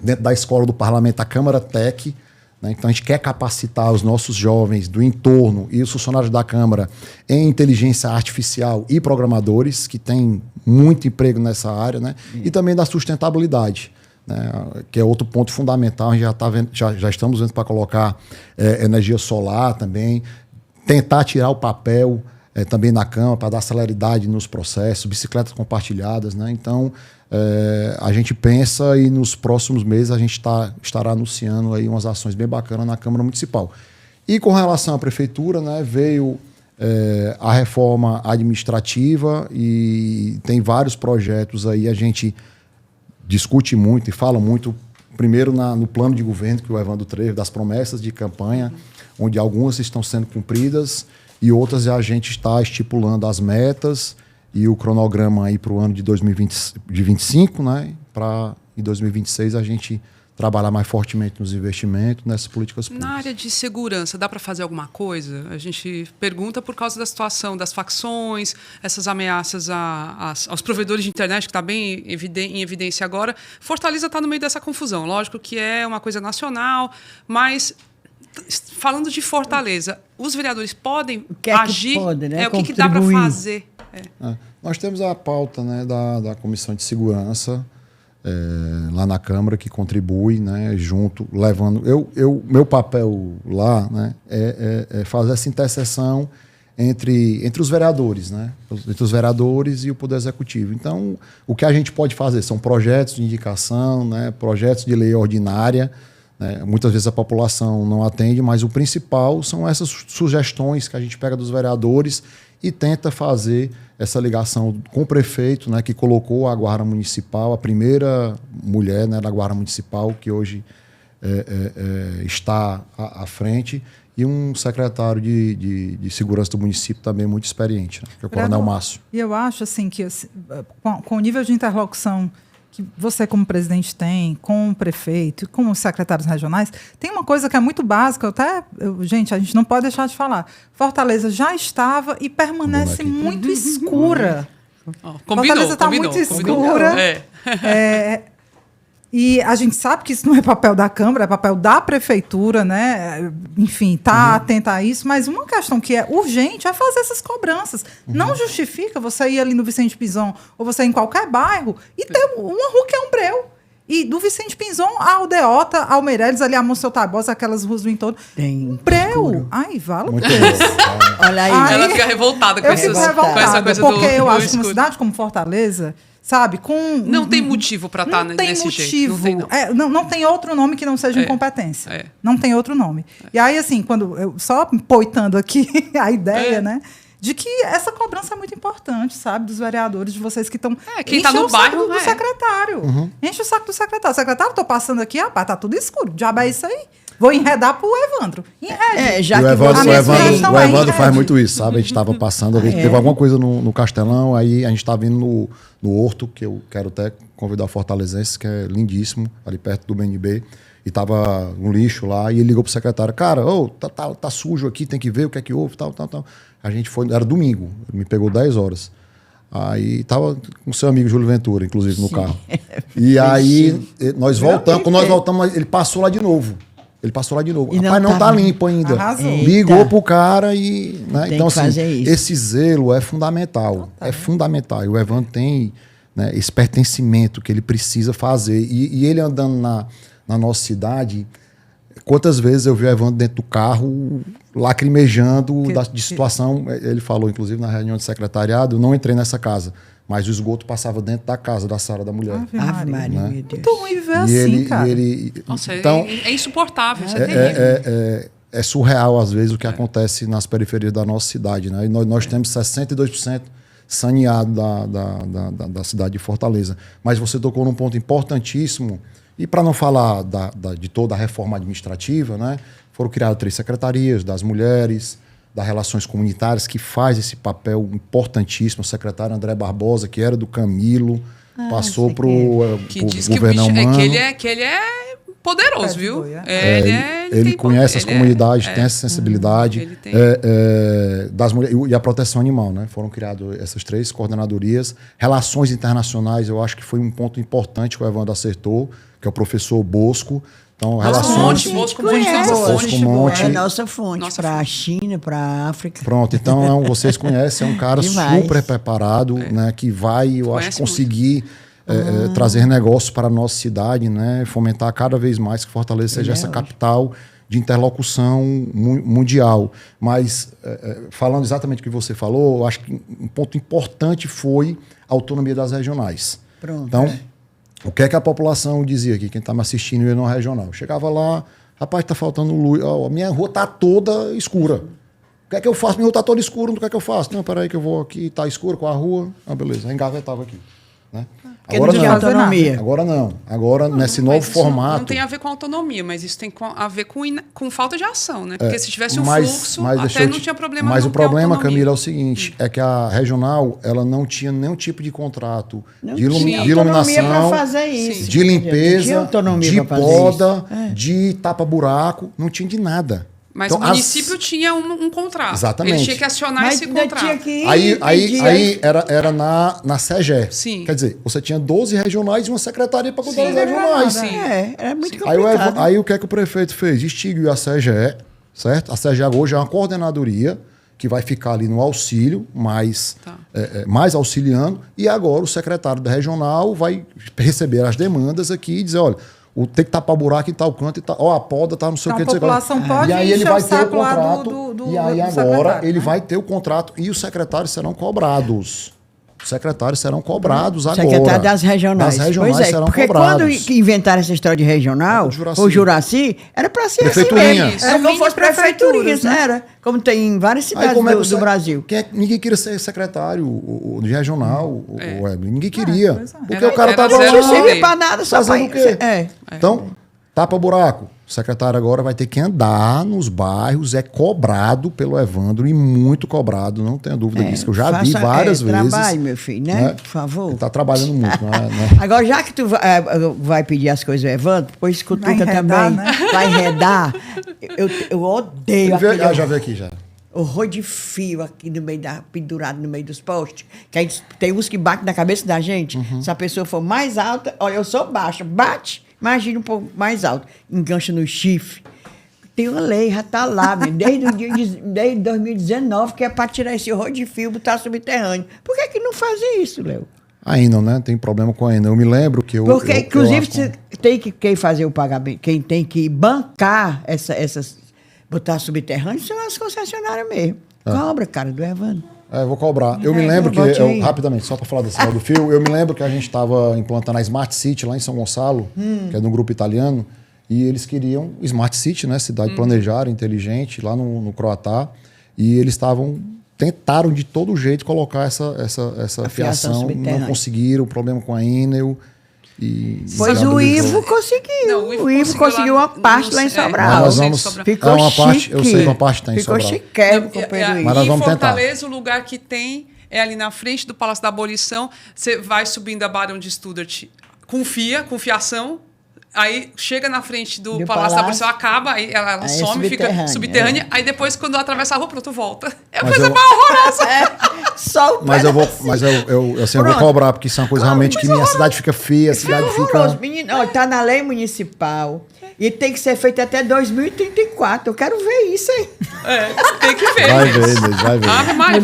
dentro da escola do parlamento, a Câmara Tech. Né? Então, a gente quer capacitar os nossos jovens do entorno e os funcionários da Câmara em inteligência artificial e programadores, que têm muito emprego nessa área, né? E também da sustentabilidade. Né, que é outro ponto fundamental. A gente já estamos vendo para colocar energia solar também, tentar tirar o papel também na Câmara para dar celeridade nos processos, bicicletas compartilhadas. Né? Então, a gente pensa e nos próximos meses a gente estará anunciando aí umas ações bem bacanas na Câmara Municipal. E com relação à Prefeitura, né, veio a reforma administrativa e tem vários projetos aí, a gente discute muito e fala muito, primeiro no plano de governo que o Evandro Trevo, das promessas de campanha, onde algumas estão sendo cumpridas e outras a gente está estipulando as metas e o cronograma aí para o ano de 2025, né? Para em 2026 a gente trabalhar mais fortemente nos investimentos, nessas políticas públicas. Na área de segurança, dá para fazer alguma coisa? A gente pergunta por causa da situação das facções, essas ameaças aos provedores de internet, que está bem em evidência agora. Fortaleza está no meio dessa confusão. Lógico que é uma coisa nacional, mas falando de Fortaleza, os vereadores podem agir? Que pode, né? O que dá para fazer? Nós temos a pauta, né, da Comissão de Segurança, lá na Câmara, que contribui, né, junto, levando... meu papel lá, né, é fazer essa interseção entre os vereadores, né, entre os vereadores e o Poder Executivo. Então, o que a gente pode fazer são projetos de indicação, né, projetos de lei ordinária, né, muitas vezes a população não atende, mas o principal são essas sugestões que a gente pega dos vereadores e tenta fazer essa ligação com o prefeito, né, que colocou a Guarda Municipal, a primeira mulher, né, da Guarda Municipal, que hoje está à frente, e um secretário de Segurança do município também muito experiente, né, que é o Coronel Márcio. E eu acho assim, que com o nível de interlocução que você como presidente tem, com o prefeito, com os secretários regionais, tem uma coisa que é muito básica, gente, a gente não pode deixar de falar. Fortaleza já estava e permanece muito escura. Fortaleza está muito escura. E a gente sabe que isso não é papel da Câmara, é papel da Prefeitura, né? Enfim, tá atenta a isso, mas uma questão que é urgente é fazer essas cobranças. Não justifica você ir ali no Vicente Pinzon ou você ir em qualquer bairro e ter uma rua que é um breu. E do Vicente Pinzon ao Deota, ao Meireles, ali a Monsenhor Tabosa, aquelas ruas do entorno. Tem breu. Ai, vale muito Olha aí. Ela fica revoltada com essa coisa porque eu acho que escuro. uma cidade como Fortaleza, sabe, não tem motivo para estar nesse jeito. Não tem outro nome que não seja incompetência. Não tem outro nome. E aí, assim, quando eu só poitando aqui a ideia, né? De que essa cobrança é muito importante, sabe? Dos vereadores, de vocês que estão... quem está no bairro, do secretário. Enche o saco do secretário. Secretário, tô passando aqui, rapaz, tá tudo escuro. Diabo é isso aí. Vou enredar pro Evandro. Já que o Evandro faz muito isso, sabe? A gente estava passando, teve alguma coisa no Castelão, aí a gente estava vindo no Horto, que eu quero até convidar o fortalezense, que é lindíssimo, ali perto do BNB, e tava um lixo lá, e ele ligou pro secretário, cara, tá sujo aqui, tem que ver o que é que houve, tal. A gente foi, era domingo, ele me pegou 10 horas. Aí tava com seu amigo Júlio Ventura, inclusive, no carro. E aí nós voltamos, quando nós voltamos, ele passou lá de novo. Rapaz, não tá limpo ainda. Arrasou. Ligou pro cara e... Né? Então, assim, isso. esse zelo é fundamental. É fundamental. E o Evandro tem, né, esse pertencimento que ele precisa fazer. E ele andando na nossa cidade, quantas vezes eu vi o Evandro dentro do carro lacrimejando de situação. Ele falou, inclusive, na reunião de secretariado, eu não entrei nessa casa. Mas o esgoto passava dentro da casa, da sala da mulher. Ave Maria, né? meu Deus. Muito ruim viver assim, cara. Nossa, então, é insuportável, isso é terrível. É surreal, às vezes, o que acontece nas periferias da nossa cidade. Né? E nós temos 62% saneado da cidade de Fortaleza. Mas você tocou num ponto importantíssimo. E para não falar de toda a reforma administrativa, né? Foram criadas 3 secretarias, das mulheres, das relações comunitárias, que faz esse papel importantíssimo. O secretário André Barbosa, que era do Camilo, passou para o governo humano. Que ele é poderoso, viu? Ele conhece as comunidades, tem essa sensibilidade. Das mulheres, e a proteção animal, né? Foram criadas essas 3 coordenadorias. Relações internacionais, eu acho que foi um ponto importante que o Evandro acertou, que é o professor Bosco. Então, Bosco é nossa fonte para a China, para a África. Pronto, então vocês conhecem, é um cara super preparado, né, que vai, eu acho, conseguir trazer negócios para a nossa cidade, né, fomentar cada vez mais que Fortaleza seja essa capital de interlocução mundial. Mas, falando exatamente o que você falou, eu acho que um ponto importante foi a autonomia das regionais. Pronto. Então, o que é que a população dizia aqui, quem está me assistindo e no regional? Chegava lá, rapaz, está faltando luz, a minha rua está toda escura. O que é que eu faço? Minha rua está toda escura, o que é que eu faço? Não, peraí que eu vou aqui, está escuro com a rua. Ah, beleza, engavetava aqui. Né? Agora não. Autonomia. Agora não. Agora, nesse novo formato... Não tem a ver com autonomia, mas isso tem a ver com falta de ação, né? Porque se tivesse um fluxo, até não tinha problema. Mas o problema, Camila, é o seguinte, é que a regional, ela não tinha nenhum tipo de contrato de iluminação, fazer isso. de limpeza, de poda, de tapa-buraco, não tinha de nada. Mas então, o município tinha um contrato. Exatamente. Ele tinha que acionar esse contrato. Aí era na CEGE. Sim. Quer dizer, você tinha 12 regionais e uma secretaria para cuidar dos regionais. Sim. É muito complicado. Aí o que é que o prefeito fez? Extinguiu a CEGE, certo? A CEGE hoje é uma coordenadoria que vai ficar ali no auxílio, mais auxiliando, e agora o secretário da regional vai receber as demandas aqui e dizer, olha, tem que tapar buraco em tal canto e tal. A poda tá não sei o que. A população pode e aí ele vai ter o contrato. Do e aí agora ele vai ter o contrato e os secretários serão cobrados. Os secretários serão cobrados agora. Secretário das regionais. Das regionais serão porque cobrados. Quando inventaram essa história de regional, o Juraci, era para ser assim mesmo. Era como fosse prefeiturinhas, né? Era. Como tem em várias cidades do Brasil. Ninguém queria ser secretário de regional, o Evelyn. Ninguém queria. Porque o cara estava lá. Não servia para nada, só fazendo o quê? Então, tapa buraco. O secretário agora vai ter que andar nos bairros, é cobrado pelo Evandro e muito cobrado, não tenha dúvida disso, que eu já vi várias vezes. Trabalhe, meu filho, né? Por favor. Ele está trabalhando muito, né? Agora, já que tu vai pedir as coisas do Evandro, depois cutuca também, né? Vai enredar. Eu odeio aquilo. Já vi aqui, já. Horror de fio aqui no meio pendurado no meio dos postes. Que aí tem uns que batem na cabeça da gente. Se a pessoa for mais alta, olha, eu sou baixa, bate. Imagina um pouco mais alto, engancha no chifre. Tem uma lei, já está lá, desde 2019, que é para tirar esse horror de fio e botar subterrâneo. Por que não fazem isso, Léo? Ainda, né? Tem problema com a Enel. Eu me lembro que Porque, inclusive, quem fazer o pagamento, quem tem que bancar essas botar subterrâneo são as concessionárias mesmo. Cobra, cara, do Evandro. Eu vou cobrar. Eu me lembro que, rapidamente, só para falar desse do fio, eu me lembro que a gente estava implantando a Smart City lá em São Gonçalo, que é de um grupo italiano, e eles queriam Smart City, né? Cidade planejada, inteligente, lá no Croatá, e eles tentaram de todo jeito colocar essa fiação, não conseguiram, problema com a Enel. Pois o Ivo conseguiu. Não, o Ivo conseguiu uma parte lá em Sobral. Ficou chique. Eu sei que uma parte tem em Sobral. Ficou chiquérrimo com o Pedro Ivo. Mas nós vamos tentar. Em Fortaleza, o lugar que tem é ali na frente do Palácio da Abolição. Você vai subindo a Barão de Studart com fiação. Aí chega na frente do Palácio da Abolição, acaba, aí ela some, fica subterrânea. Aí depois, quando atravessa a rua, pronto, volta. É uma coisa mais horrorosa. Só o Mas eu vou cobrar, porque isso é uma coisa realmente que minha cidade fica feia, a cidade fica... Menino, tá na lei municipal e tem que ser feito até 2034. Eu quero ver isso aí. Tem que ver. Vai ver.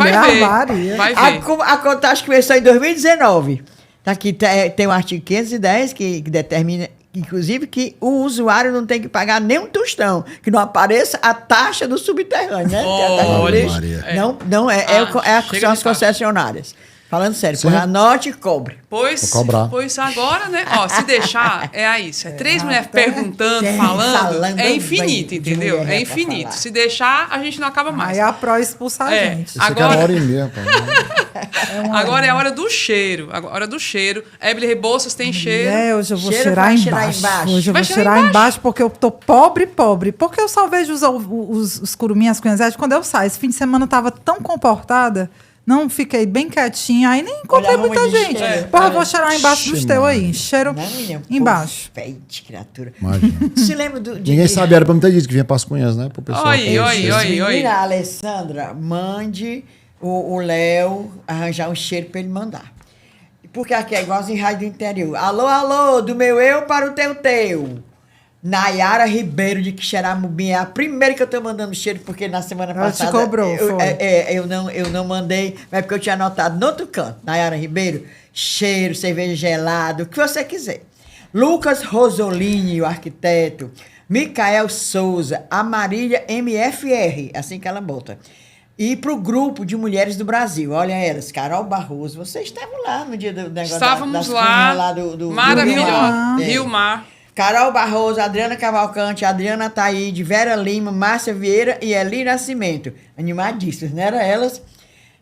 Vai ver. A contagem começou em 2019. Aqui tem o artigo 510 que determina... Inclusive que o usuário não tem que pagar nem um tostão, que não apareça a taxa do subterrâneo, né? São as concessionárias. Falando sério, anote e cobre. Pois agora, né? Se deixar, é isso. 3 mulheres perguntando, falando. É infinito, entendeu? É infinito. Se deixar, a gente não acaba mais. Aí a Pro expulsa a gente. Isso aqui é 1h30, Agora é a hora do cheiro. Evelyn Rebouças tem cheiro. Hoje eu vou cheirar embaixo. Hoje eu vou cheirar embaixo porque eu tô pobre. Porque eu só vejo os curumins, as cunhas, quando eu saio. Esse fim de semana eu tava tão comportada. Não, fiquei bem quietinha. Aí nem encontrei muita gente. Eu vou cheirar embaixo dos teus aí. Cheiro embaixo. Feite, criatura. Imagina. Se lembra Ninguém sabia, era pra muita gente que vinha para as cunhas, né? Pro pessoal. Oi. A Alessandra, mande o Léo arranjar um cheiro pra ele mandar. Porque aqui é igualzinho rádio do interior. Alô, do meu eu para o teu. Nayara Ribeiro de Quixeramobim é a primeira que eu tô mandando cheiro, porque na semana passada... Ela te cobrou, eu não mandei, mas porque eu tinha anotado no outro canto. Nayara Ribeiro, cheiro, cerveja gelada, o que você quiser. Lucas Rosolini, o arquiteto. Micael Souza, a Marília MFR, assim que ela bota. E para o grupo de mulheres do Brasil. Olha elas, Carol Barroso. Vocês estavam lá no dia do negócio Estávamos das lá, cunhas do maravilhosa. É. Rio Mar. Carol Barroso, Adriana Cavalcante, Adriana Taíde, Vera Lima, Márcia Vieira e Eli Nascimento. Animadíssimas, não era elas?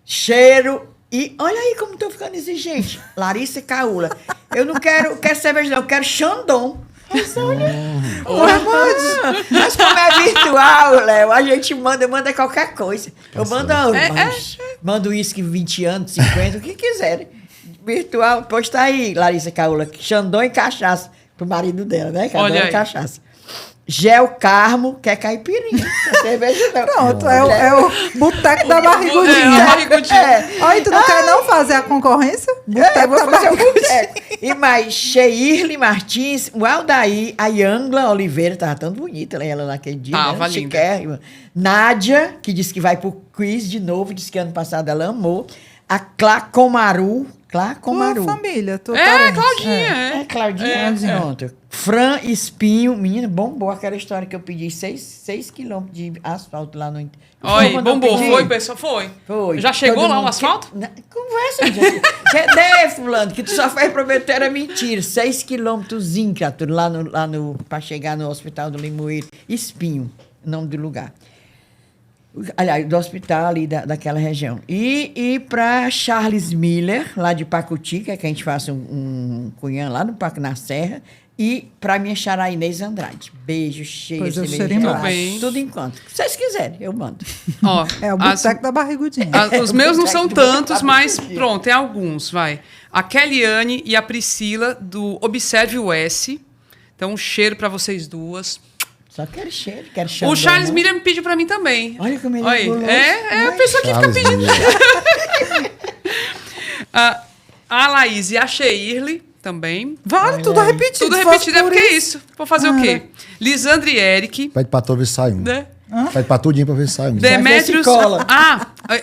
Cheiro e... Olha aí como estou ficando exigente. Larissa Caula. Eu não quero cerveja não, eu quero Xandão. Mas olha... Mas como é virtual, Léo, a gente manda qualquer coisa. Eu mando uísque 20 anos, 50, o que quiserem. Virtual, pois tá aí, Larissa Caula. Xandão e cachaça. Pro marido dela, né? Que Olha adora aí. cachaça. Gel Carmo, que é caipirinha. Cerveja não. Pronto, é o boteco da barrigudinha. É, a barrigudinha. Olha, tu não quer não fazer a concorrência? Eu vou da fazer o barrigudinha. boteco. E mais, Sheirly Martins, o Aldair, a Yangla Oliveira, tava tão bonita ela naquele dia. Tava né? linda. Chiquérrima. Nádia, que disse que vai pro quiz de novo, disse que ano passado ela amou. A Clacomaru. Tua família, tua É, parente. Claudinha, É, Claudinha, pronto. Fran Espinho, menina, bombou aquela história que eu pedi 6 quilômetros de asfalto lá no... Olha, Quando eu bombou. pedi, Foi, pessoal? Foi. Foi. Já chegou Todo lá o mundo asfalto? Conversa, gente. Cadê, fulano? Que tu só foi prometer era mentira. 6 quilômetros, criatura, pra chegar no hospital do Limoeiro. Espinho, nome do lugar. Aliás, do hospital ali daquela região. E para Charles Miller, lá de Pacuti, que é que a gente faça um cunhão lá no Parque na Serra. E para minha xará Inês Andrade. Beijo, cheio, Pois eu cerveja cheiro gelada, embaixo. tudo enquanto. Se vocês quiserem, eu mando. Ó, É o as- boteco da barrigudinha. os meus não são boteco do tantos, Boteco mas da Barrigudinha. pronto, tem alguns, vai. A Kellyanne e a Priscila, do Observe o S. Então, um cheiro pra vocês duas. Só quero cheiro, quero chão. O Charles Miller me pediu pra mim também. Olha como ele Olha é aí. goloso. É a pessoa que fica Charles pedindo. Miller. A Laís e a Sheirly também. Vale, tudo repetido. Tudo Se fosse repetido é por porque é isso. Vou fazer o quê? Lisandra e Eric, Pede pra tu ver se sai um. né? Pede pra tudinho pra ver se sai um. Demétrios. se cola.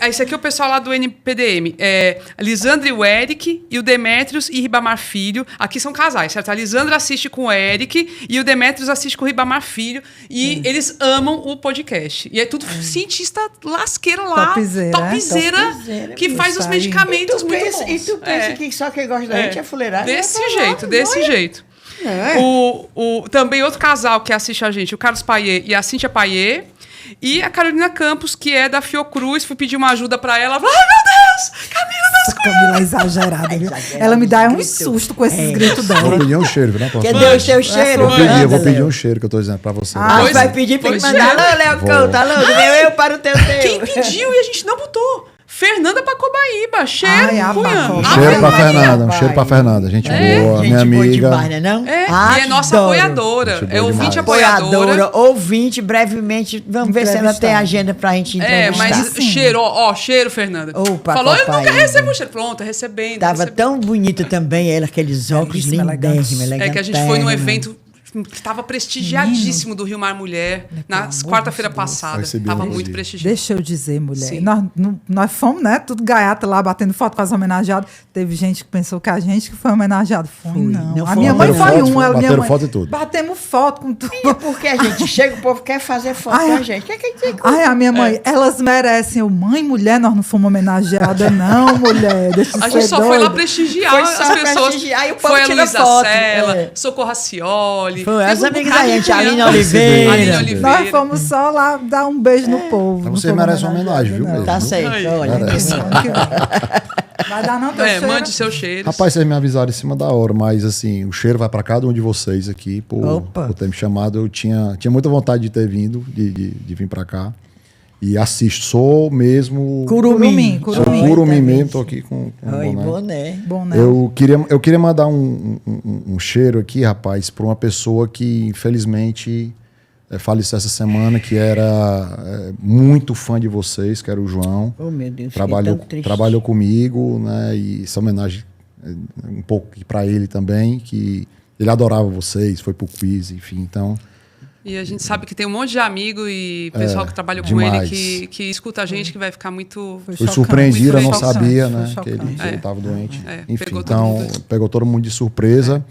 Esse aqui é o pessoal lá do NPDM. É a Lisandra e o Eric, e o Demétrios e Ribamar Filho. Aqui são casais, certo? A Lisandra assiste com o Eric e o Demétrios assiste com o Ribamar Filho. E eles amam o podcast. E é tudo cientista lasqueira lá. Topzera, Topzera, que faz os isso aí. medicamentos muito bons. E tu pensa que só quem gosta da gente é fuleirada? Desse É, jeito, desse jeito. É. Também outro casal que assiste a gente, o Carlos Paier e a Cíntia Paier. E a Carolina Campos, que é da Fiocruz, fui pedir uma ajuda pra ela. Ai, meu Deus! Camila das Essa Camila é exagerada, viu? Exagerada, Ela me dá um grito. susto com esses É. gritos Vou dela. pedir um cheiro, né? Quer Deus teu cheiro? Eu vou pedir Léo. um cheiro que eu tô dizendo pra você. Ah, Pois- vai pedir pra pois ele mandar. é. Alô, Léo Vou. Couto, alô, do meu eu para o teu Quem teu. pediu e a gente não botou? Fernanda Pacobaíba, cheiro, Ai, a cunha. Paco. Um Ave cheiro pra Maria. Fernanda, um pai. cheiro pra Fernanda. Gente boa, Gente minha boa amiga. demais, né, não? É, e é nossa Adoro. apoiadora. Gente boa É ouvinte demais. apoiadora. Ouvinte, brevemente. Vamos ver se ela tem agenda pra gente É, entrevistar. mas Sim. cheiro, ó, cheiro, Fernanda. Opa, Falou, eu papai. nunca recebo um cheiro. Pronto, recebendo. Tava recebendo. tão bonita também ela, aqueles óculos Belíssima, lindérrimos, É que a gente foi num elegantérrima. evento que estava prestigiadíssimo do Rio Mar Mulher, na quarta-feira passada. Recebi, Tava recebi. muito prestigiado. Deixa eu dizer, mulher. Sim. Nós fomos, né? Tudo gaiata lá, batendo foto com as homenageadas. Teve gente que pensou que a gente que foi homenageado. Foi, não. não A foi. minha mãe Bateram foi foto, uma. bateram Minha mãe, foto e tudo. Batemos foto com tudo. É porque a gente chega, o povo quer fazer foto Ai, com a gente. Que tem Ai, a minha mãe, elas merecem. Eu, mãe, mulher, nós não fomos homenageadas, não, mulher. Deixa de A gente ser só foi lá doida. prestigiar Foi as só pessoas. prestigiar, e o povo Foi a tira Luísa foto, Sela, é. Socorro Racioli. Foi, as teve amigas bocado da de gente, cunhã. Aline Aline Oliveira. Oliveira. Nós fomos só lá dar um beijo no povo. Então não você fomos merece uma homenagem, viu, não. mesmo? Tá certo, Aí. olha. Merece. Vai dar não, teu cheiro? Mande seu cheiro. Rapaz, vocês me avisaram em cima da hora, mas assim, o cheiro vai pra cada um de vocês aqui Opa. por ter me chamado. Eu tinha muita vontade de ter vindo, de vir pra cá. E assisto, sou mesmo. Curumim. Sou curumim mesmo, tô aqui com Oi, boné. boné. Bom, né? Eu queria mandar um cheiro aqui, rapaz, para uma pessoa que infelizmente faleceu essa semana, que era muito fã de vocês, que era o João. Oh, meu Deus, Trabalhou, fiquei tão triste. trabalhou comigo, né? E essa homenagem um pouco para ele também, que ele adorava vocês, foi pro quiz, enfim, então. E a gente sabe que tem um monte de amigo e pessoal que trabalhou com demais. ele que escuta a gente, que vai ficar muito. Foi Fui chocante, surpreendido, eu não foi chocante, sabia, foi né? chocante. Que ele estava doente. É, Enfim, pegou todo então mundo. pegou todo mundo de surpresa.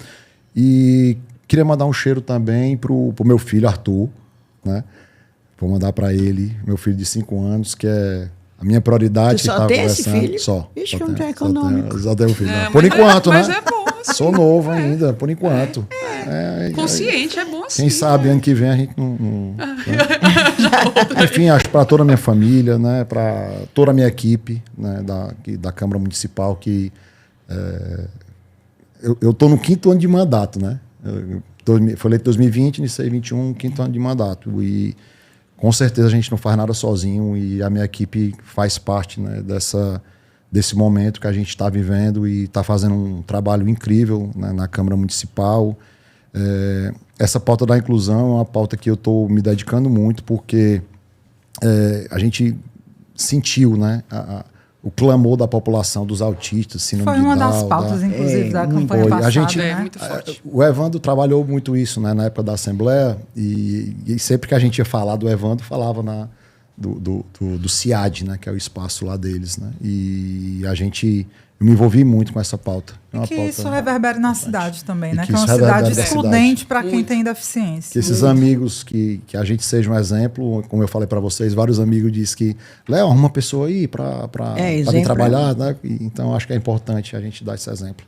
E queria mandar um cheiro também pro meu filho, Arthur, né? Vou mandar para ele, meu filho de 5 anos, que é A minha prioridade... Tu só tem esse filho? Só. Ixi, Só como tu é tenho, econômico. Só tenho um filho. É, Por mas enquanto, mas né? é bom, assim. Sou novo ainda, por enquanto. Consciente, é bom assim. Quem sabe ano que vem a gente não Enfim, acho para toda a minha família, né, para toda a minha equipe, né, da Câmara Municipal, que eu estou no 5º ano de mandato, né? Foi eleito em 2020, iniciei em 2021, 5º ano de mandato. E com certeza a gente não faz nada sozinho e a minha equipe faz parte, né, desse momento que a gente está vivendo e está fazendo um trabalho incrível, né, na Câmara Municipal. Essa pauta da inclusão é uma pauta que eu estou me dedicando muito porque a gente sentiu, né, o clamor da população, dos autistas, síndrome de Down. Foi uma das pautas, inclusive, da campanha passada. A gente, né? muito forte. O Evandro trabalhou muito isso, né, na época da Assembleia e sempre que a gente ia falar do Evandro, falava do CIAD, né, que é o espaço lá deles. Né, e eu me envolvi muito com essa pauta. E que isso reverbera na cidade também, né? Que é uma cidade excludente para quem tem deficiência. Que esses amigos, que a gente seja um exemplo, como eu falei para vocês, vários amigos dizem que, Léo, arruma uma pessoa aí para vir trabalhar, né? Então acho que é importante a gente dar esse exemplo.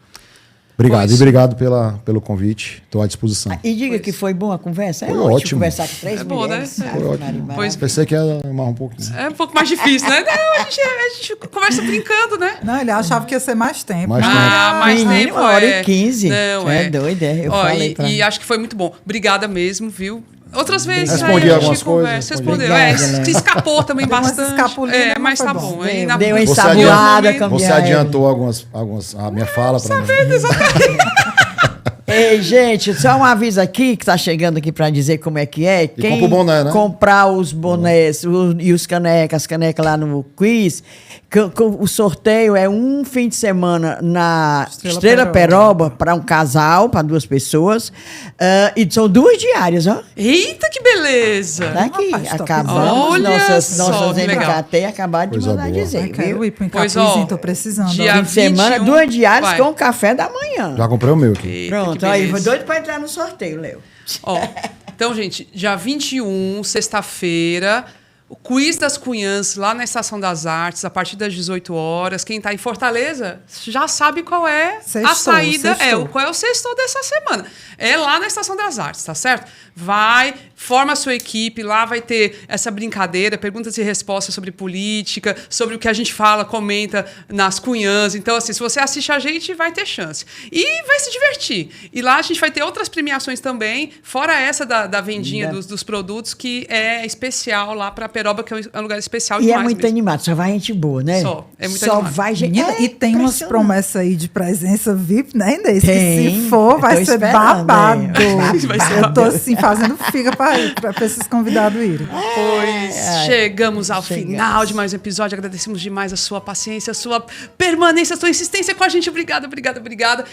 Obrigado, e obrigado pelo convite. Estou à disposição. E diga que foi boa a conversa. Foi ótimo. Conversar com 3 mulheres. Né? Foi ótimo. Pensei que ia mais um pouquinho. É um pouco mais difícil, né? Não, a gente conversa brincando, né? Não, ele achava que ia ser mais tempo. Mais tempo. Mais tempo. 1h15. Não, é doido, é. Eu falei pra e acho que foi muito bom. Obrigada mesmo, viu? Outras vezes respondi a algumas gente coisas. conversa. Respondeu. Obrigada, se escapou também Deu umas bastante. escapulinhas, Mas foi tá bom. bom. Aí na- Deu uma Você ensaboada com a Você minha- adiantou a minha fala para mim. Ei, gente, só um aviso aqui, que tá chegando aqui para dizer como é que é. Quem compra o boné, né? comprar os bonés e as canecas lá no quiz, o sorteio é um fim de semana na Estrela Peroba para um casal, para 2 pessoas. E são 2 diárias, ó. Eita, que beleza! Tá aqui, Rapaz, top. acabamos. Olha Nossas só, que legal. MKT acabaram de Coisa mandar boa. dizer, Quero viu? ir para um Pois, capuzinho, ó, tô precisando. dia- Fim de semana, 21, 2 diárias vai. com café da manhã. Já comprei o meu aqui. Eita, Pronto, que aí, beleza. foi doido para entrar no sorteio, Léo. Ó, então, gente, dia 21, sexta-feira, o Quiz das Cunhãs, lá na Estação das Artes, a partir das 18 horas. Quem está em Fortaleza já sabe qual é a saída. Qual é o sexto dessa semana. É lá na Estação das Artes, tá certo? Vai, forma a sua equipe, lá vai ter essa brincadeira, perguntas e respostas sobre política, sobre o que a gente fala, comenta nas Cunhãs. Então, assim, se você assiste a gente, vai ter chance. E vai se divertir. E lá a gente vai ter outras premiações também, fora essa da vendinha dos produtos, que é especial lá para Peroba, que é um lugar especial E demais é muito mesmo. animado, só vai gente boa, né? Só, é muito Só animado. vai gente. Menina, e tem umas impressionante. promessas aí de presença VIP, né, Inês? Tem. Que se for, vai Eu tô ser esperando, babado. Vai ser Eu tô assim, fazendo figa para esses convidados irem. Pois chegamos ao final de mais um episódio. Agradecemos demais a sua paciência, a sua permanência, a sua insistência com a gente. Obrigada, obrigada, obrigada.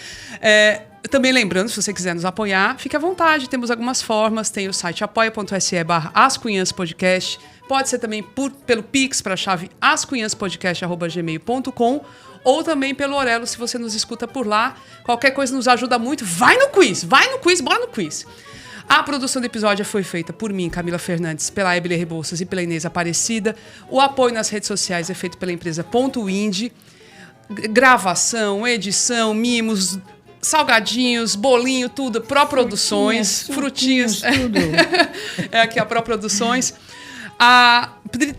Também lembrando, se você quiser nos apoiar, fique à vontade. Temos algumas formas. Tem o site apoia.se/ascunhanspodcast. Pode ser também pelo Pix para a chave ascunhanspodcast@gmail.com ou também pelo Orelo, se você nos escuta por lá. Qualquer coisa nos ajuda muito. Vai no quiz, bora no quiz. A produção do episódio foi feita por mim, Camila Fernandes, pela Ebele Rebouças e pela Inês Aparecida. O apoio nas redes sociais é feito pela empresa Ponto Indie. Gravação, edição, mimos, salgadinhos, bolinho, tudo. Pró Produções, frutinhas. Tudo. É aqui a Pró Produções. A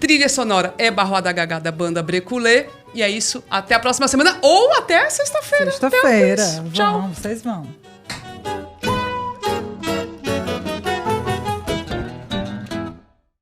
trilha sonora é Barroada Gagá da banda Breculê. E é isso. Até a próxima semana ou até sexta-feira. Sexta-feira. Até o quiz. Tchau. Vocês vão.